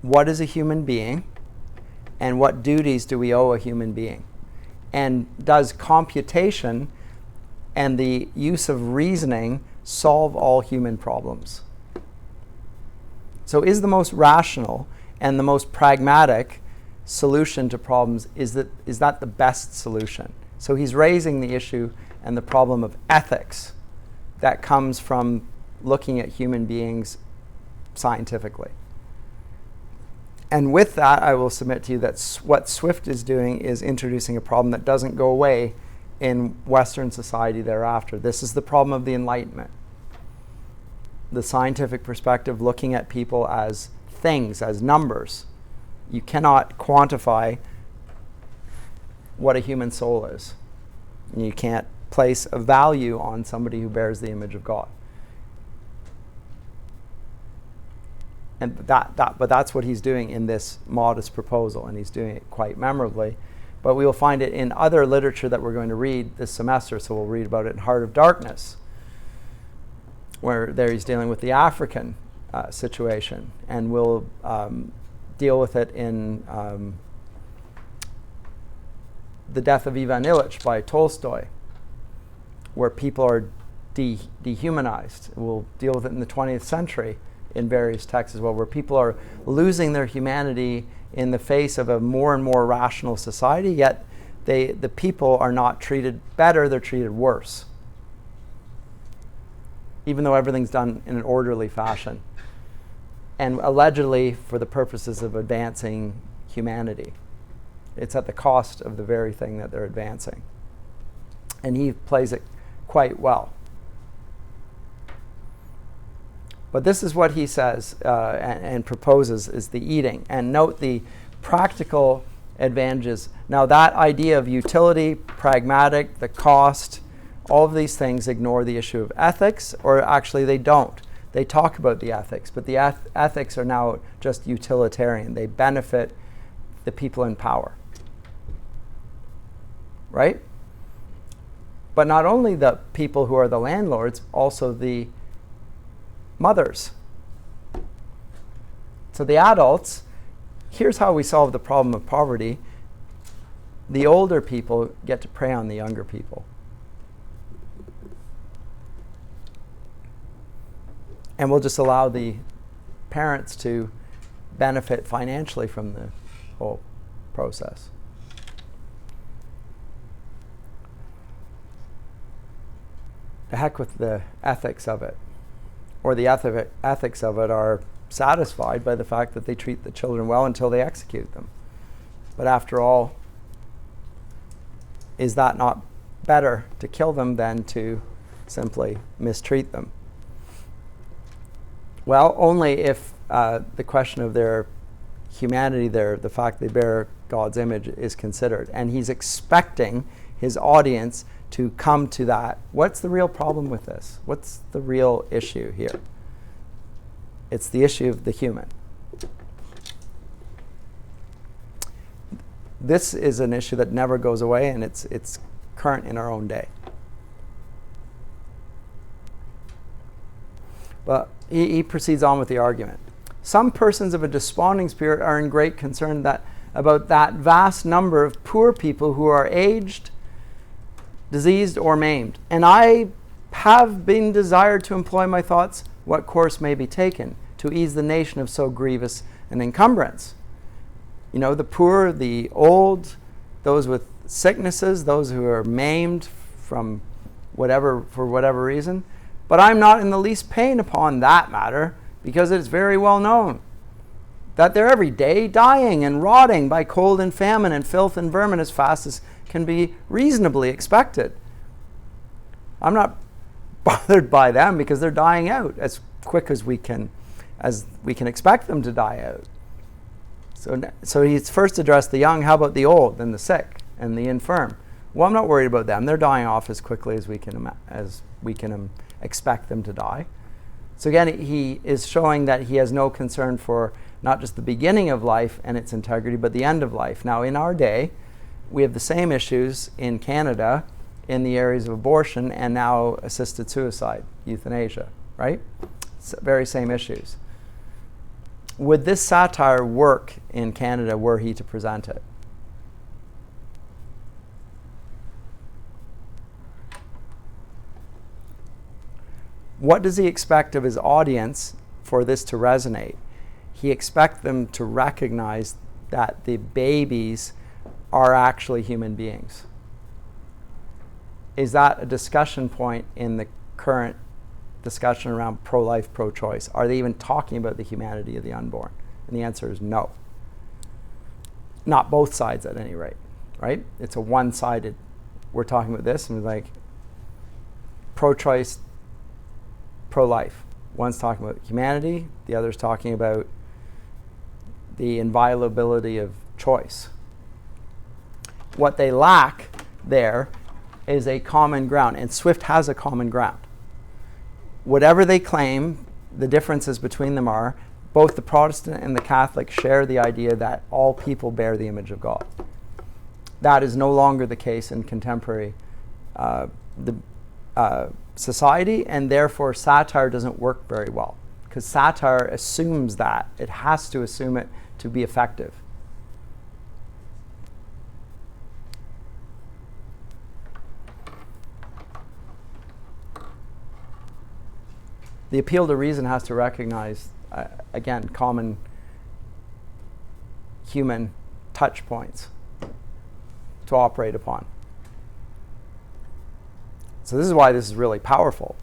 what is a human being, and what duties do we owe a human being? And does computation and the use of reasoning solve all human problems? So is the most rational and the most pragmatic solution to problems, is that the best solution? So he's raising the issue and the problem of ethics that comes from looking at human beings scientifically. And with that, I will submit to you that what Swift is doing is introducing a problem that doesn't go away in Western society thereafter. This is the problem of the Enlightenment. The scientific perspective looking at people as things, as numbers. You cannot quantify what a human soul is. And you can't place a value on somebody who bears the image of God. And but that's what he's doing in this modest proposal, and he's doing it quite memorably. But we will find it in other literature that we're going to read this semester, so we'll read about it in Heart of Darkness, where there he's dealing with the African situation, and we'll deal with it in The Death of Ivan Ilyich by Tolstoy, where people are dehumanized. We'll deal with it in the 20th century in various texts as well, where people are losing their humanity in the face of a more and more rational society, yet the people are not treated better, they're treated worse, even though everything's done in an orderly fashion, and allegedly for the purposes of advancing humanity. It's at the cost of the very thing that they're advancing. And he plays it quite well. But this is what he says and proposes is the eating. And note the practical advantages. Now that idea of utility, pragmatic, the cost, all of these things ignore the issue of ethics, or actually they don't. They talk about the ethics, but the ethics are now just utilitarian. They benefit the people in power. Right? But not only the people who are the landlords, also the mothers. So the adults, here's how we solve the problem of poverty. The older people get to prey on the younger people. And we'll just allow the parents to benefit financially from the whole process. The heck with the ethics of it. Or the ethics of it are satisfied by the fact that they treat the children well until they execute them. But after all, is that not better to kill them than to simply mistreat them? Well, only if the question of their humanity, the fact they bear God's image, is considered. And he's expecting his audience to come to that. What's the real problem with this? What's the real issue here? It's the issue of the human. This is an issue that never goes away, and it's current in our own day. But he proceeds on with the argument. Some persons of a desponding spirit are in great concern about that vast number of poor people who are aged, diseased, or maimed. And I have been desired to employ my thoughts what course may be taken to ease the nation of so grievous an encumbrance. You know, the poor, the old, those with sicknesses, those who are maimed for whatever reason. But I'm not in the least pain upon that matter, because it is very well known that they're every day dying and rotting by cold and famine and filth and vermin as fast as can be reasonably expected. I'm not bothered by them because they're dying out as quick as we can expect them to die out. So he's first addressed the young. How about the old and the sick and the infirm? Well, I'm not worried about them. They're dying off as quickly as we can expect them to die. So again, he is showing that he has no concern for not just the beginning of life and its integrity, but the end of life. Now, in our day, we have the same issues in Canada in the areas of abortion and now assisted suicide, euthanasia, right? It's very same issues. Would this satire work in Canada were he to present it? What does he expect of his audience for this to resonate? He expects them to recognize that the babies are actually human beings. Is that a discussion point in the current discussion around pro-life, pro-choice? Are they even talking about the humanity of the unborn? And the answer is no. Not both sides at any rate, right? It's a one-sided we're talking about this, and like pro-choice, pro-life. One's talking about humanity, the other's talking about the inviolability of choice. What they lack there is a common ground, and Swift has a common ground. Whatever they claim, the differences between them are, both the Protestant and the Catholic share the idea that all people bear the image of God. That is no longer the case in contemporary society, and therefore satire doesn't work very well, because satire assumes that. It has to assume it to be effective. The appeal to reason has to recognize, again, common human touch points to operate upon. So this is why this is really powerful.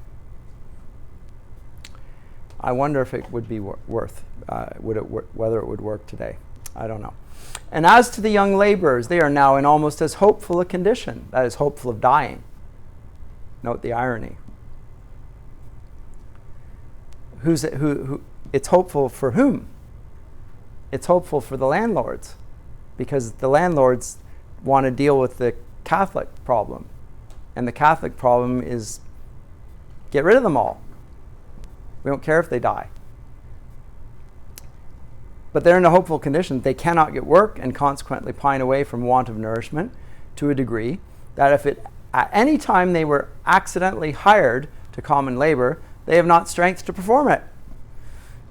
I wonder if it would be whether it would work today. I don't know. And as to the young laborers, they are now in almost as hopeful a condition, that is, hopeful of dying. Note the irony. Who it's hopeful for whom? It's hopeful for the landlords, because the landlords want to deal with the Catholic problem, and the Catholic problem is get rid of them all. We don't care if they die. But they're in a hopeful condition. They cannot get work and consequently pine away from want of nourishment to a degree that if at any time they were accidentally hired to common labor, they have not strength to perform it.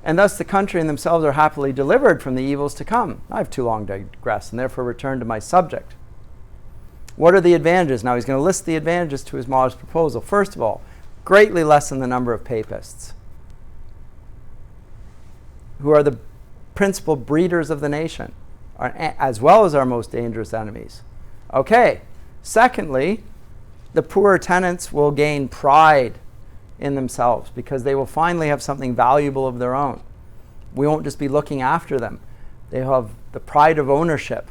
And thus the country and themselves are happily delivered from the evils to come. I have too long digressed, and therefore return to my subject. What are the advantages? Now he's going to list the advantages to his modest proposal. First of all, greatly lessen the number of papists, who are the principal breeders of the nation, as well as our most dangerous enemies. Okay. Secondly, the poorer tenants will gain pride in themselves, because they will finally have something valuable of their own. We won't just be looking after them. They have the pride of ownership.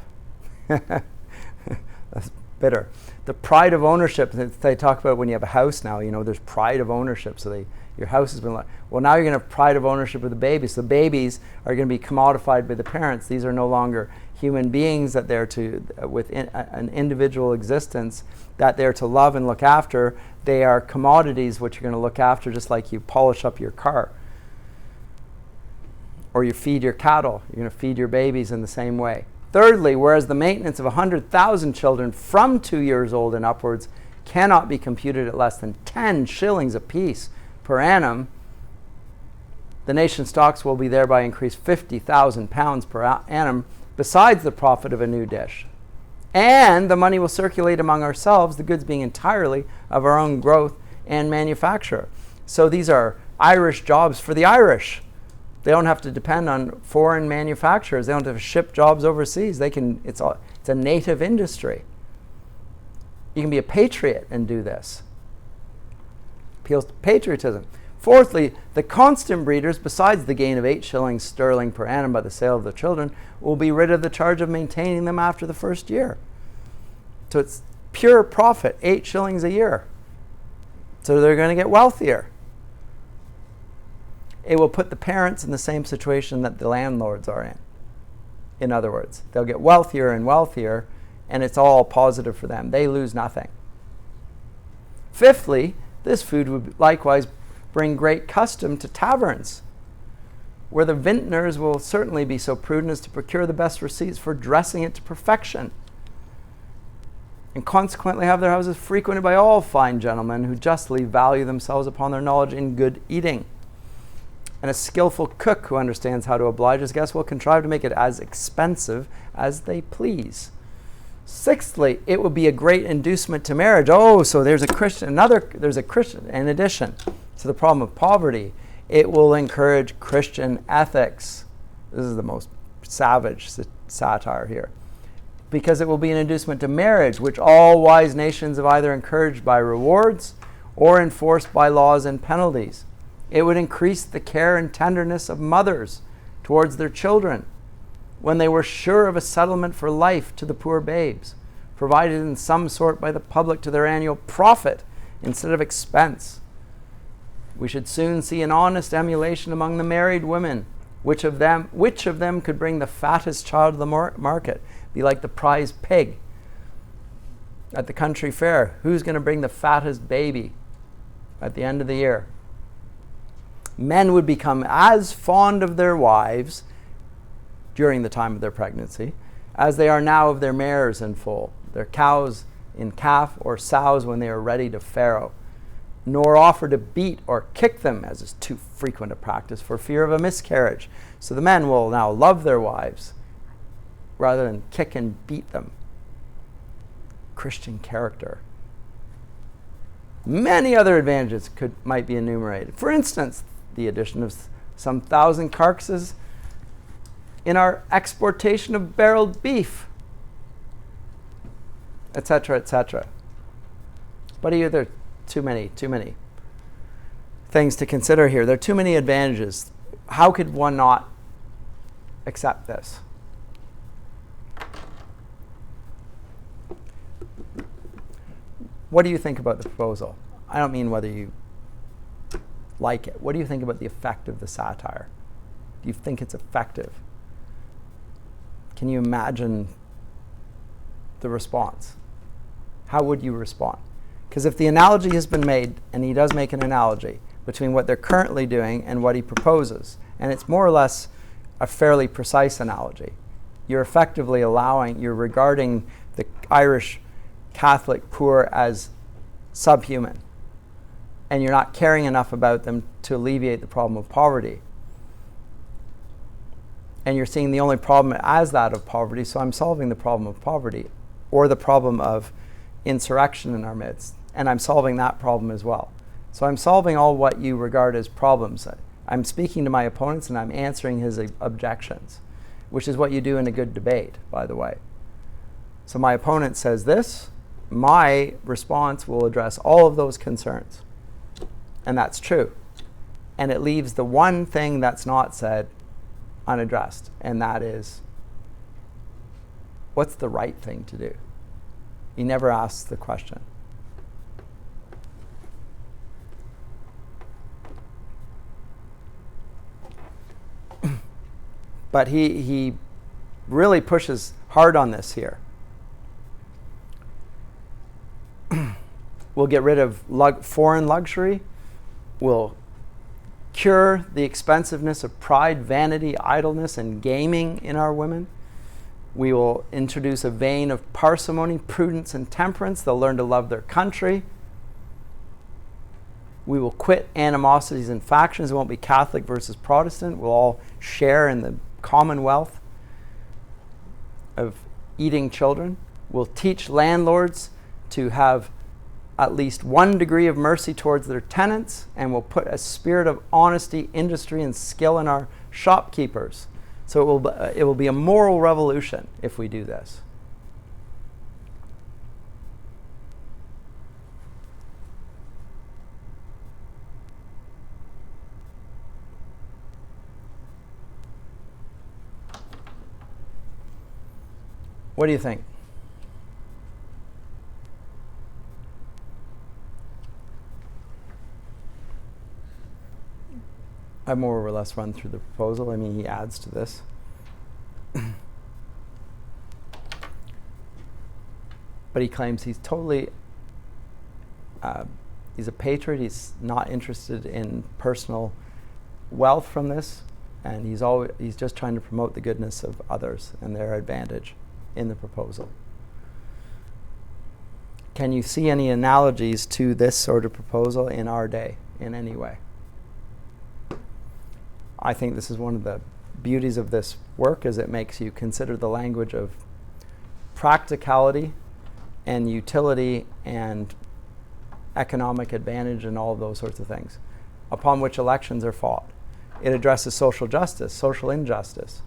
That's bitter. The pride of ownership that they talk about when you have a house now, there's pride of ownership. So your house has been like, well, now you're going to have pride of ownership with the babies. The babies are going to be commodified by the parents. These are no longer human beings that they're with an individual existence that they're to love and look after. They are commodities which you're going to look after, just like you polish up your car or you feed your cattle. You're going to feed your babies in the same way. Thirdly, whereas the maintenance of 100,000 children from 2 years old and upwards cannot be computed at less than 10 shillings apiece per annum, the nation's stocks will be thereby increased 50,000 pounds per annum, besides the profit of a new dish. And the money will circulate among ourselves, the goods being entirely of our own growth and manufacture. So these are Irish jobs for the Irish. They don't have to depend on foreign manufacturers. They don't have to ship jobs overseas. It's a native industry. You can be a patriot and do this. Appeals to patriotism. Fourthly, the constant breeders, besides the gain of 8 shillings sterling per annum by the sale of the children, will be rid of the charge of maintaining them after the first year. So it's pure profit, 8 shillings a year. So they're going to get wealthier. It will put the parents in the same situation that the landlords are in. In other words, they'll get wealthier and wealthier, and it's all positive for them. They lose nothing. Fifthly, this food would likewise bring great custom to taverns, where the vintners will certainly be so prudent as to procure the best receipts for dressing it to perfection, and consequently have their houses frequented by all fine gentlemen who justly value themselves upon their knowledge in good eating. And a skillful cook who understands how to oblige his guests will contrive to make it as expensive as they please. Sixthly, it will be a great inducement to marriage. Oh, so there's a Christian, in addition to the problem of poverty, it will encourage Christian ethics. This is the most savage satire here. Because it will be an inducement to marriage, which all wise nations have either encouraged by rewards or enforced by laws and penalties. It would increase the care and tenderness of mothers towards their children when they were sure of a settlement for life to the poor babes. provided in some sort by the public to their annual profit instead of expense. We should soon see an honest emulation among the married women. Which of them could bring the fattest child to the market? Be like the prize pig at the country fair. Who's going to bring the fattest baby at the end of the year? Men would become as fond of their wives during the time of their pregnancy as they are now of their mares in foal, their cows in calf, or sows when they are ready to farrow, nor offer to beat or kick them, as is too frequent a practice, for fear of a miscarriage. So the men will now love their wives rather than kick and beat them. Christian character. Many other advantages might be enumerated. For instance, the addition of some 1,000 carcasses in our exportation of barreled beef, etc., etc. But here there are too many things to consider here. There are too many advantages. How could one not accept this? What do you think about the proposal? I don't mean whether you like it. What do you think about the effect of the satire? Do you think it's effective? Can you imagine the response? How would you respond? Because if the analogy has been made, and he does make an analogy between what they're currently doing and what he proposes, and it's more or less a fairly precise analogy, you're effectively you're regarding the Irish Catholic poor as subhuman, and you're not caring enough about them to alleviate the problem of poverty. And you're seeing the only problem as that of poverty, so I'm solving the problem of poverty, or the problem of insurrection in our midst, and I'm solving that problem as well. So I'm solving all what you regard as problems. I'm speaking to my opponents and I'm answering his objections, which is what you do in a good debate, by the way. So my opponent says this, my response will address all of those concerns. And that's true. And it leaves the one thing that's not said unaddressed, and that is, what's the right thing to do? He never asks the question. But he really pushes hard on this here. We'll get rid of foreign luxury. We'll cure the expensiveness of pride, vanity, idleness, and gaming in our women. We will introduce a vein of parsimony, prudence, and temperance. They'll learn to love their country. We will quit animosities and factions. It won't be Catholic versus Protestant. We'll all share in the commonwealth of eating children. We'll teach landlords to have at least one degree of mercy towards their tenants, and we'll put a spirit of honesty, industry, and skill in our shopkeepers. So it will be a moral revolution if we do this. What do you think? I've more or less run through the proposal. I mean, he adds to this. But he claims he's totally, he's a patriot. He's not interested in personal wealth from this. And he's just trying to promote the goodness of others and their advantage in the proposal. Can you see any analogies to this sort of proposal in our day in any way? I think this is one of the beauties of this work, is it makes you consider the language of practicality and utility and economic advantage and all of those sorts of things upon which elections are fought. It addresses social justice, social injustice,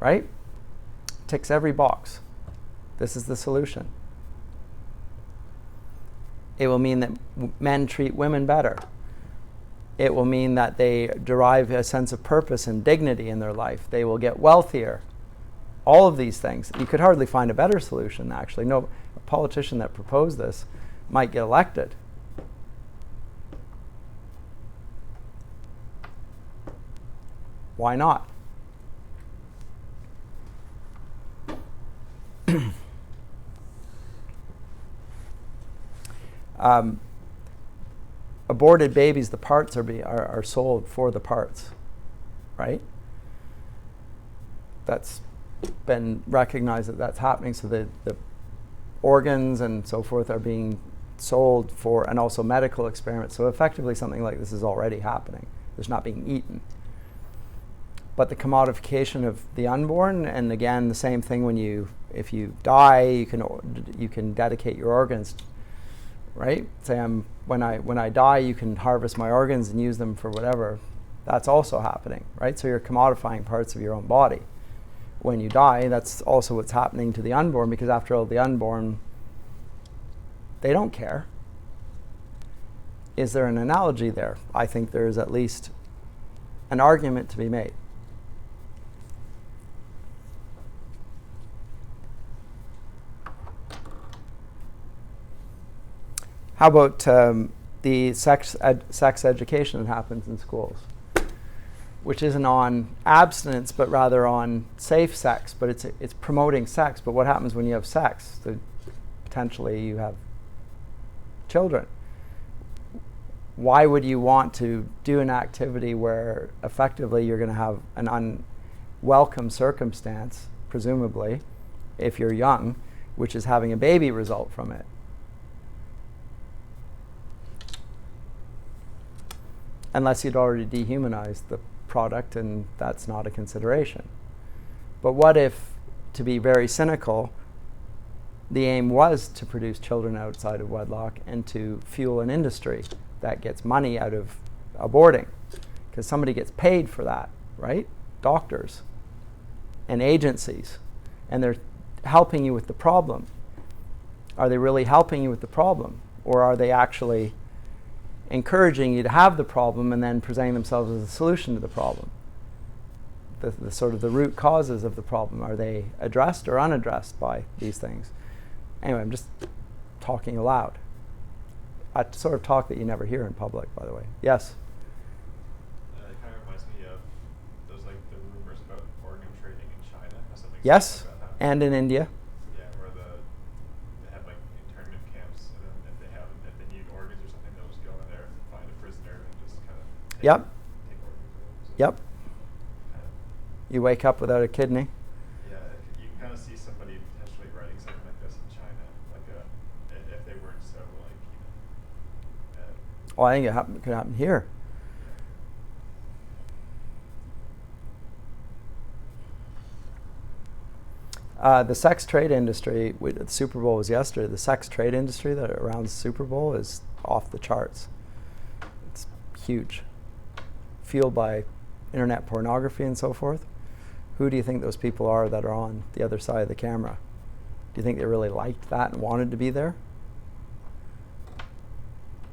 right? Ticks every box. This is the solution. It will mean that men treat women better. It will mean that they derive a sense of purpose and dignity in their life. They will get wealthier. All of these things. You could hardly find a better solution, actually. No, politician that proposed this might get elected. Why not? Aborted babies, the parts are sold for the parts, right? That's been recognized that that's happening. So the organs and so forth are being sold for, and also medical experiments. So effectively something like this is already happening. It's not being eaten. But the commodification of the unborn, and again the same thing when if you die, you can dedicate your organs, right? Say when I die, you can harvest my organs and use them for whatever. That's also happening, right? So you're commodifying parts of your own body. When you die, that's also what's happening to the unborn, because after all, the unborn, they don't care. Is there an analogy there? I think there is at least an argument to be made. How about the sex education that happens in schools, which isn't on abstinence, but rather on safe sex, but it's promoting sex. But what happens when you have sex? So potentially you have children. Why would you want to do an activity where effectively you're going to have an unwelcome circumstance, presumably, if you're young, which is having a baby result from it? Unless you'd already dehumanized the product, and that's not a consideration. But what if, to be very cynical, the aim was to produce children outside of wedlock and to fuel an industry that gets money out of aborting? Because somebody gets paid for that, right? Doctors and agencies. And they're helping you with the problem. Are they really helping you with the problem? Or are they actually encouraging you to have the problem and then presenting themselves as a solution to the problem? The sort of the root causes of the problem, are they addressed or unaddressed by these things? Anyway, I'm just talking aloud. A sort of talk that you never hear in public, by the way. Yes? It kind of reminds me of those, like, the rumors about organ trading in China. Yes, like that and in India. Yeah, where they have like internment camps, and then if they need organs or something, they'll just go in there and find a prisoner and just kind of take Yep. organs. So Yep. You wake up without a kidney. Yeah, you can kind of see somebody potentially writing something like this in China, like if they weren't so like, Well, I think it could happen here. The sex trade industry, the Super Bowl was yesterday, the sex trade industry that around the Super Bowl is off the charts. It's huge. Fueled by internet pornography and so forth. Who do you think those people are that are on the other side of the camera? Do you think they really liked that and wanted to be there?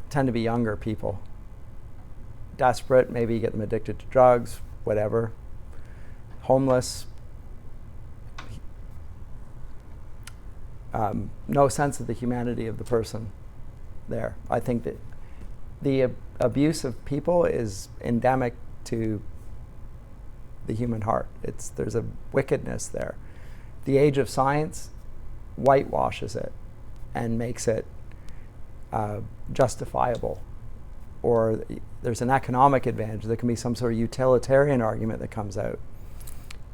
Tend to be younger people. Desperate, maybe get them addicted to drugs, whatever. Homeless. No sense of the humanity of the person there. I think that the abuse of people is endemic to the human heart. There's a wickedness there. The age of science whitewashes it and makes it justifiable. Or there's an economic advantage. There can be some sort of utilitarian argument that comes out.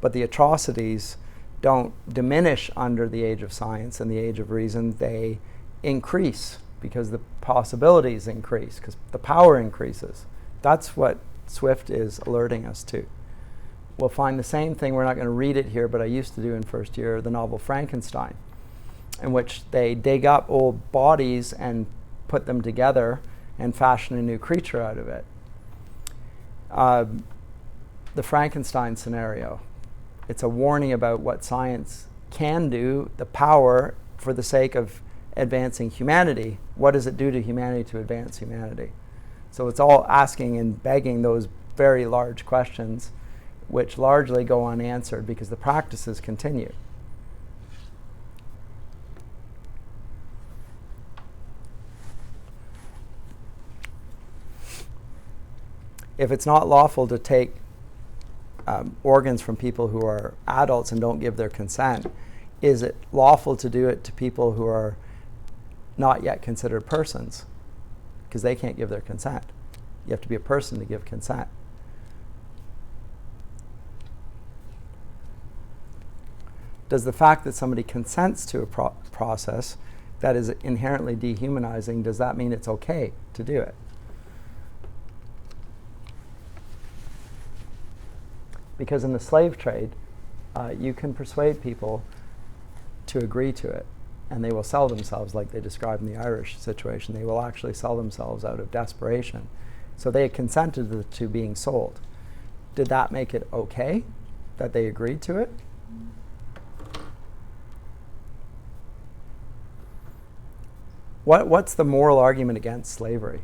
But the atrocities don't diminish under the age of science and the age of reason. They increase because the possibilities increase, because the power increases. That's what Swift is alerting us to. We'll find the same thing. We're not going to read it here, but I used to do in first year the novel Frankenstein, in which they dig up old bodies and put them together and fashion a new creature out of it. The Frankenstein scenario. It's a warning about what science can do, the power for the sake of advancing humanity. What does it do to humanity to advance humanity? So it's all asking and begging those very large questions, which largely go unanswered because the practices continue. If it's not lawful to take organs from people who are adults and don't give their consent, is it lawful to do it to people who are not yet considered persons? Because they can't give their consent. You have to be a person to give consent. Does the fact that somebody consents to a process that is inherently dehumanizing, does that mean it's okay to do it? Because in the slave trade, you can persuade people to agree to it, and they will sell themselves, like they described in the Irish situation. They will actually sell themselves out of desperation. So they consented to being sold. Did that make it okay that they agreed to it? What's the moral argument against slavery?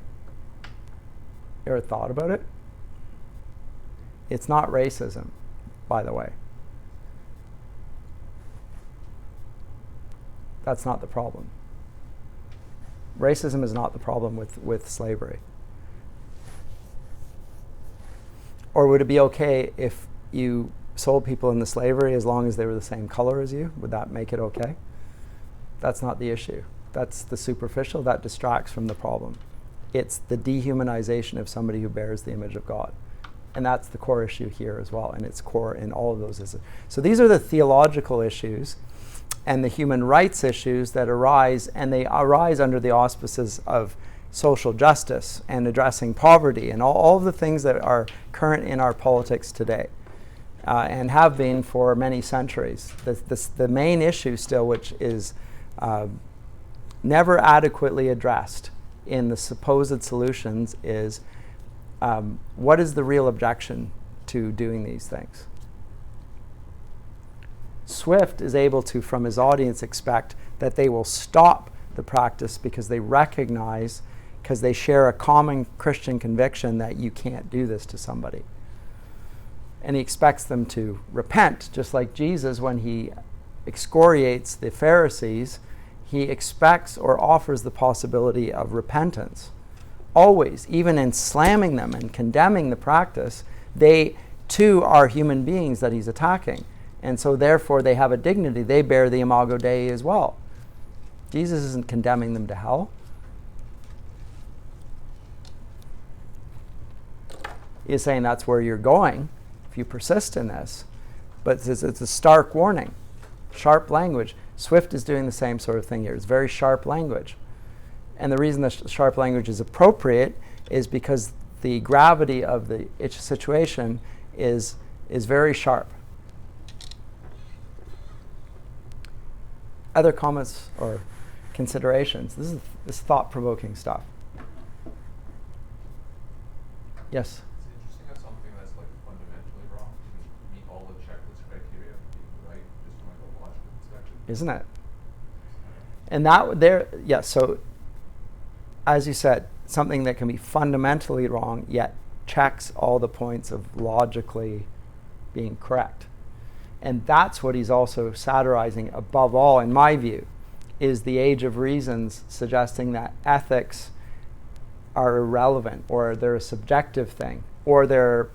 You ever thought about it? It's not racism, by the way. That's not the problem. Racism is not the problem with slavery. Or would it be okay if you sold people into slavery as long as they were the same color as you? Would that make it okay? That's not the issue. That's the superficial. That distracts from the problem. It's the dehumanization of somebody who bears the image of God. And that's the core issue here as well, and it's core in all of those. So these are the theological issues and the human rights issues that arise, and they arise under the auspices of social justice and addressing poverty and all of the things that are current in our politics today and have been for many centuries. The main issue still, which is never adequately addressed in the supposed solutions, is what is the real objection to doing these things? Swift is able to, from his audience, expect that they will stop the practice because they recognize, because they share a common Christian conviction that you can't do this to somebody. And he expects them to repent, just like Jesus, when he excoriates the Pharisees, he expects or offers the possibility of repentance. Always, even in slamming them and condemning the practice, they too are human beings that he's attacking. And so therefore they have a dignity. They bear the imago Dei as well. Jesus isn't condemning them to hell. He's saying that's where you're going if you persist in this. But it's a stark warning, sharp language. Swift is doing the same sort of thing here. It's very sharp language. And the reason the sharp language is appropriate is because the gravity of the situation is very sharp. Other comments or considerations? This is thought-provoking stuff. Yes? It's interesting how something that's like fundamentally wrong can meet all the checklist criteria of being right, just from like a logical perspective. Isn't it? And that there, yes, so as you said, something that can be fundamentally wrong yet checks all the points of logically being correct. And that's what he's also satirizing above all, in my view, is the age of reasons suggesting that ethics are irrelevant, or they're a subjective thing, or they're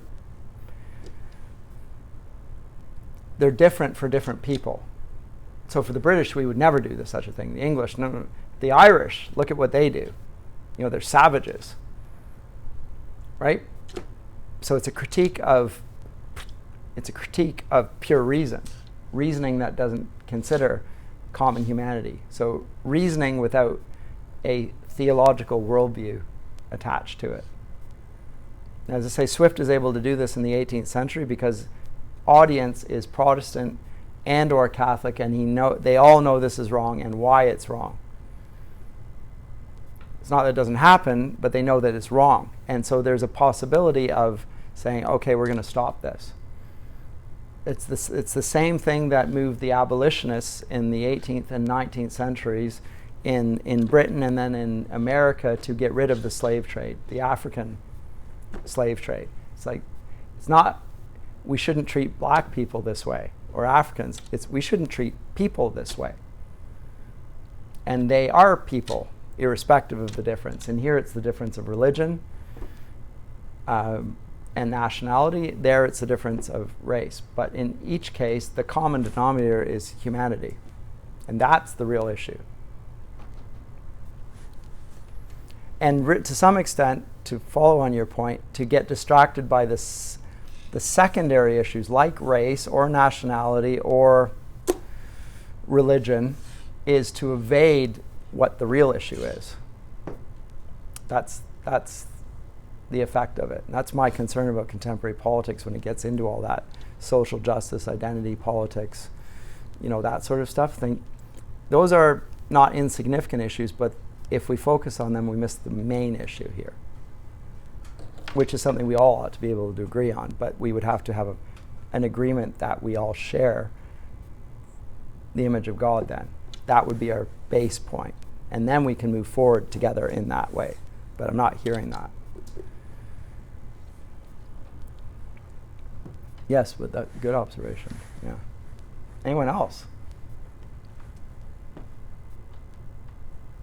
different for different people. So for the British, we would never do such a thing. The English, no. The Irish, look at what they do. You know, they're savages, right? So it's a critique of pure reasoning that doesn't consider common humanity. So reasoning without a theological worldview attached to it. And as I say, Swift is able to do this in the 18th century because audience is Protestant and or Catholic, and they all know this is wrong and why it's wrong. It's not that it doesn't happen, but they know that it's wrong. And so there's a possibility of saying, okay, we're going to stop this. It's the same thing that moved the abolitionists in the 18th and 19th centuries in Britain and then in America to get rid of the slave trade, the African slave trade. It's not, we shouldn't treat black people this way, or Africans. We shouldn't treat people this way. And they are people, irrespective of the difference. And here it's the difference of religion, and nationality, there it's a difference of race. But in each case, the common denominator is humanity. And that's the real issue. And to some extent, to follow on your point, to get distracted by the secondary issues like race or nationality or religion is to evade what the real issue is. That's the effect of it. And that's my concern about contemporary politics when it gets into all that social justice, identity politics, that sort of stuff. I think those are not insignificant issues, but if we focus on them, we miss the main issue here, which is something we all ought to be able to agree on. But we would have to have an agreement that we all share the image of God then. That would be our base point. And then we can move forward together in that way. But I'm not hearing that. Yes, but that good observation. Yeah. Anyone else?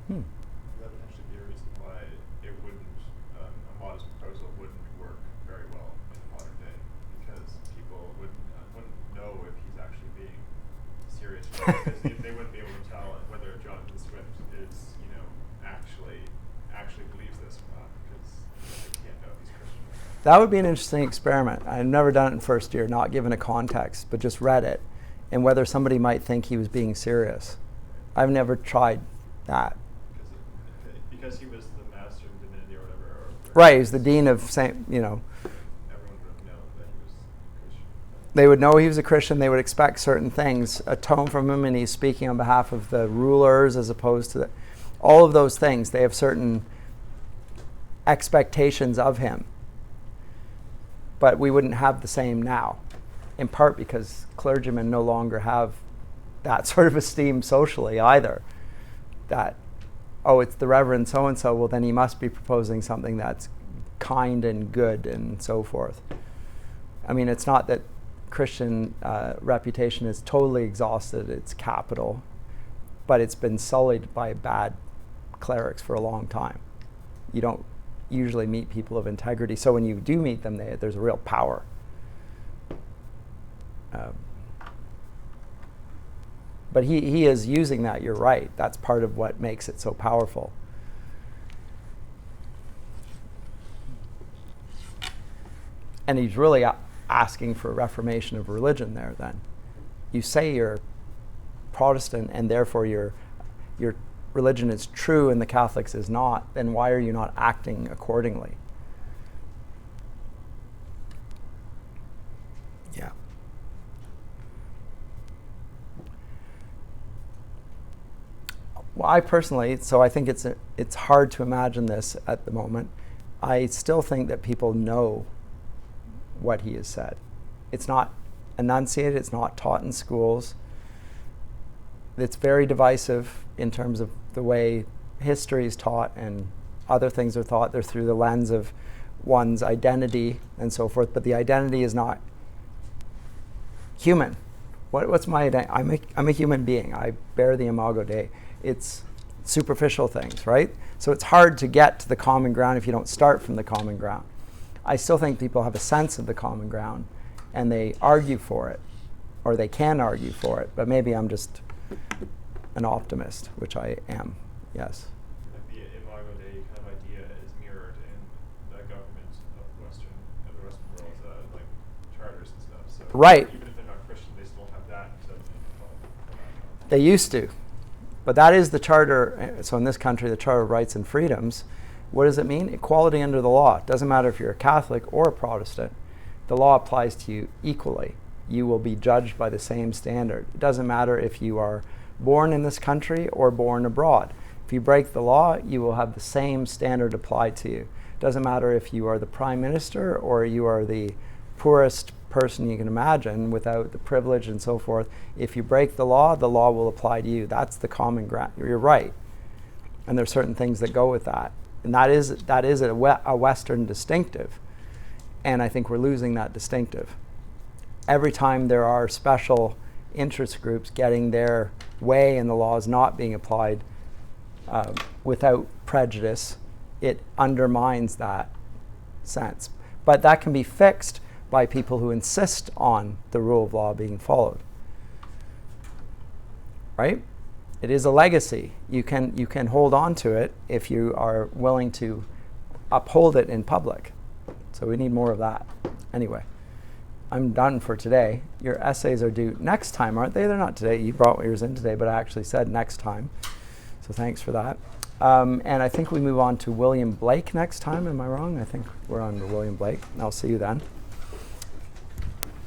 That would actually be a reason why it wouldn't, a modest proposal wouldn't work very well in the modern day, because people wouldn't know if he's actually being serious, because they wouldn't be able to tell whether Jonathan Swift is, actually believes this or not, because they can't know if he's Christian or not. That would be an interesting experiment. I've never done it in first year, not given a context, but just read it, and whether somebody might think he was being serious. I've never tried that. Because he was the master of divinity or whatever. Right, he's the dean of Saint, Everyone would know that he was Christian. They would know he was a Christian. They would expect certain things, a tone from him, and he's speaking on behalf of the rulers as opposed to all of those things. They have certain expectations of him. But we wouldn't have the same now, in part because clergymen no longer have that sort of esteem socially either. That, it's the Reverend so-and-so, well, then he must be proposing something that's kind and good and so forth. I mean, it's not that Christian reputation is totally exhausted, it's capital, but it's been sullied by bad clerics for a long time. You don't usually meet people of integrity, so when you do meet them, there's a real power. But he is using that, you're right. That's part of what makes it so powerful. And he's really asking for a reformation of religion there then. You say you're Protestant and therefore your religion is true and the Catholics is not, then why are you not acting accordingly? Yeah. Well, I personally, so I think it's hard to imagine this at the moment. I still think that people know what he has said. It's not enunciated, it's not taught in schools. It's very divisive in terms of the way history is taught and other things are taught. They're through the lens of one's identity and so forth, but the identity is not human. What's my identity? I'm a human being. I bear the imago Dei. It's superficial things, right? So it's hard to get to the common ground if you don't start from the common ground. I still think people have a sense of the common ground and they argue for it, or they can argue for it, but maybe I'm just an optimist, which I am, yes. Like the imago Dei kind of idea is mirrored in the government of the Western world, like charters and stuff. So right. Even if they're not Christian, they still have that to follow. They used to. But that is the charter. So in this country, the Charter of Rights and Freedoms, what does it mean? Equality under the law. It doesn't matter if you're a Catholic or a Protestant. The law applies to you equally. You will be judged by the same standard. It doesn't matter if you are born in this country or born abroad. If you break the law, you will have the same standard applied to you. It doesn't matter if you are the Prime Minister or you are the poorest person you can imagine without the privilege and so forth. If you break the law will apply to you. That's the common ground. You're right. And there's certain things that go with that. And that is a Western distinctive. And I think we're losing that distinctive. Every time there are special interest groups getting their way and the law is not being applied without prejudice, it undermines that sense. But that can be fixed by people who insist on the rule of law being followed. Right? It is a legacy. You can hold on to it if you are willing to uphold it in public. So we need more of that. Anyway, I'm done for today. Your essays are due next time, aren't they? They're not today. You brought yours in today, but I actually said next time. So thanks for that. And I think we move on to William Blake next time. Am I wrong? I think we're on to William Blake. I'll see you then.